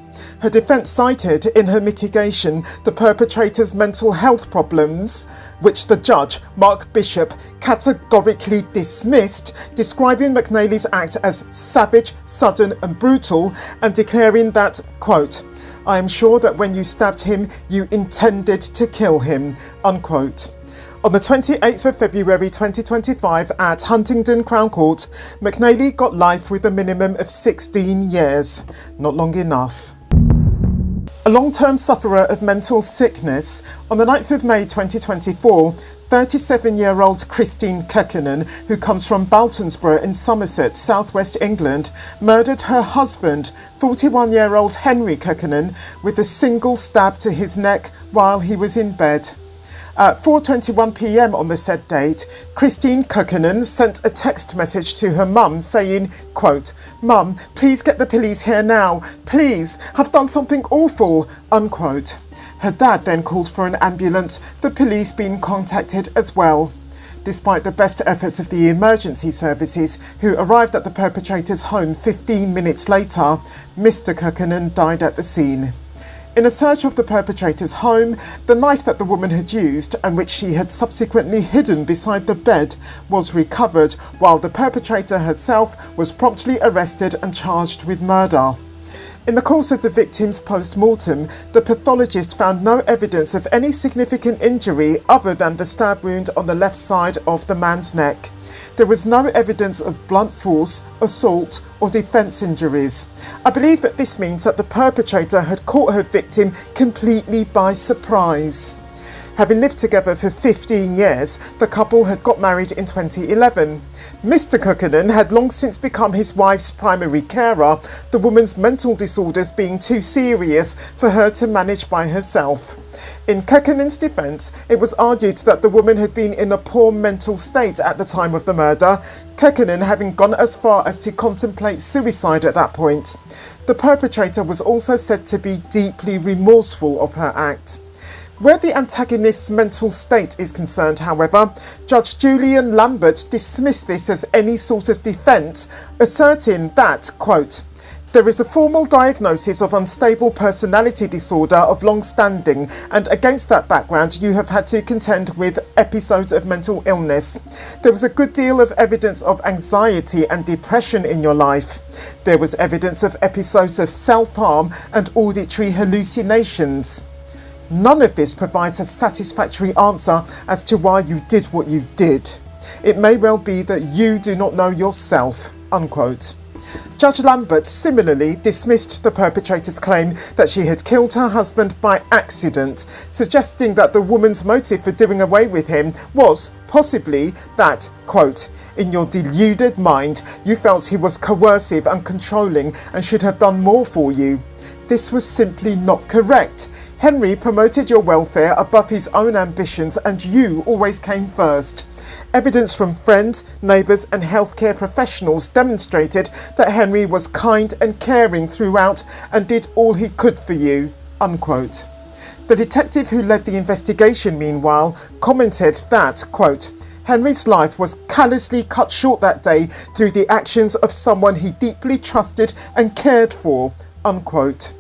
Speaker 1: Her defence cited in her mitigation the perpetrator's mental health problems, which the judge, Mark Bishop, categorically dismissed, describing McNeilly's act as savage, sudden and brutal, and declaring that, quote, I am sure that when you stabbed him, you intended to kill him, unquote. On the 28th of February 2025 at Huntingdon Crown Court, McNeilly got life with a minimum of 16 years. Not long enough. A long-term sufferer of mental sickness, on the 9th of May 2024, 37-year-old Christine Kekkonen, who comes from Baltonsborough in Somerset, southwest England, murdered her husband, 41-year-old Henry Kekkonen, with a single stab to his neck while he was in bed. At 4:21pm on the said date, Christine Kekkonen sent a text message to her mum saying, quote, Mum, please get the police here now. Please, I've done something awful, unquote. Her dad then called for an ambulance, the police being contacted as well. Despite the best efforts of the emergency services, who arrived at the perpetrator's home 15 minutes later, Mr Kekkonen died at the scene. In a search of the perpetrator's home, the knife that the woman had used and which she had subsequently hidden beside the bed was recovered, while the perpetrator herself was promptly arrested and charged with murder. In the course of the victim's post-mortem, the pathologist found no evidence of any significant injury other than the stab wound on the left side of the man's neck. There was no evidence of blunt force, assault or defence injuries. I believe that this means that the perpetrator had caught her victim completely by surprise. Having lived together for 15 years, the couple had got married in 2011. Mr Kekkonen had long since become his wife's primary carer, the woman's mental disorders being too serious for her to manage by herself. In Kekkonen's defence, it was argued that the woman had been in a poor mental state at the time of the murder, Kekkonen having gone as far as to contemplate suicide at that point. The perpetrator was also said to be deeply remorseful of her act. Where the antagonist's mental state is concerned, however, Judge Julian Lambert dismissed this as any sort of defence, asserting that, quote, there is a formal diagnosis of unstable personality disorder of long standing, and against that background you have had to contend with episodes of mental illness. There was a good deal of evidence of anxiety and depression in your life. There was evidence of episodes of self-harm and auditory hallucinations. None of this provides a satisfactory answer as to why you did what you did. It may well be that you do not know yourself, unquote. Judge Lambert similarly dismissed the perpetrator's claim that she had killed her husband by accident, suggesting that the woman's motive for doing away with him was possibly that, quote, in your deluded mind, you felt he was coercive and controlling and should have done more for you. This was simply not correct. Henry promoted your welfare above his own ambitions and you always came first. Evidence from friends, neighbours and healthcare professionals demonstrated that Henry was kind and caring throughout and did all he could for you." Unquote. The detective who led the investigation, meanwhile, commented that, quote, "Henry's life was callously cut short that day through the actions of someone he deeply trusted and cared for." Unquote.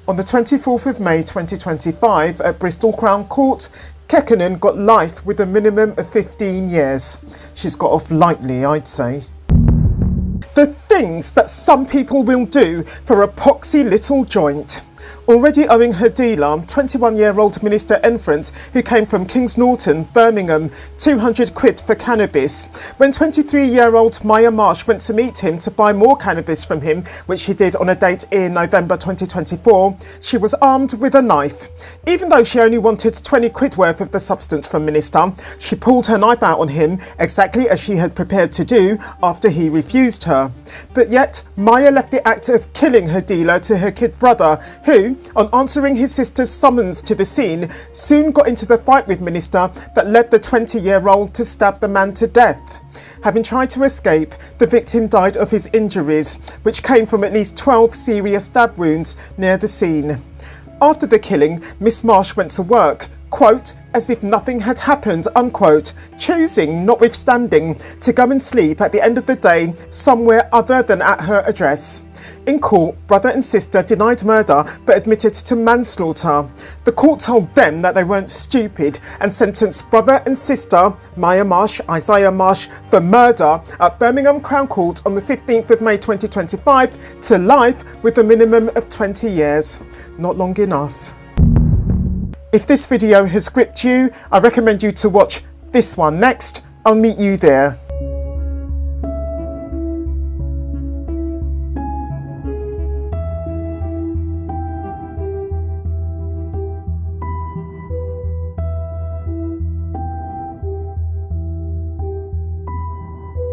Speaker 1: On the 24th of May 2025 at Bristol Crown Court, Kekkonen got life with a minimum of 15 years. She's got off lightly, I'd say. The things that some people will do for a poxy little joint. Already owing her dealer, 21-year-old Minister Enfront, who came from Kings Norton, Birmingham, 200 quid for cannabis. When 23-year-old Mya Marsh went to meet him to buy more cannabis from him, which she did on a date in November 2024, she was armed with a knife. Even though she only wanted 20 quid worth of the substance from Minister, she pulled her knife out on him, exactly as she had prepared to do after he refused her. But yet, Mya left the act of killing her dealer to her kid brother, who, on answering his sister's summons to the scene, soon got into the fight with Minister that led the 20-year-old to stab the man to death. Having tried to escape, the victim died of his injuries, which came from at least 12 serious stab wounds near the scene. After the killing, Miss Marsh went to work, quote, "as if nothing had happened," unquote, choosing, notwithstanding, to go and sleep at the end of the day somewhere other than at her address. In court, brother and sister denied murder but admitted to manslaughter. The court told them that they weren't stupid and sentenced brother and sister, Mya Marsh, Isaiah Marsh, for murder at Birmingham Crown Court on the 15th of May 2025 to life with a minimum of 20 years. Not long enough. If this video has gripped you, I recommend you to watch this one next. I'll meet you there.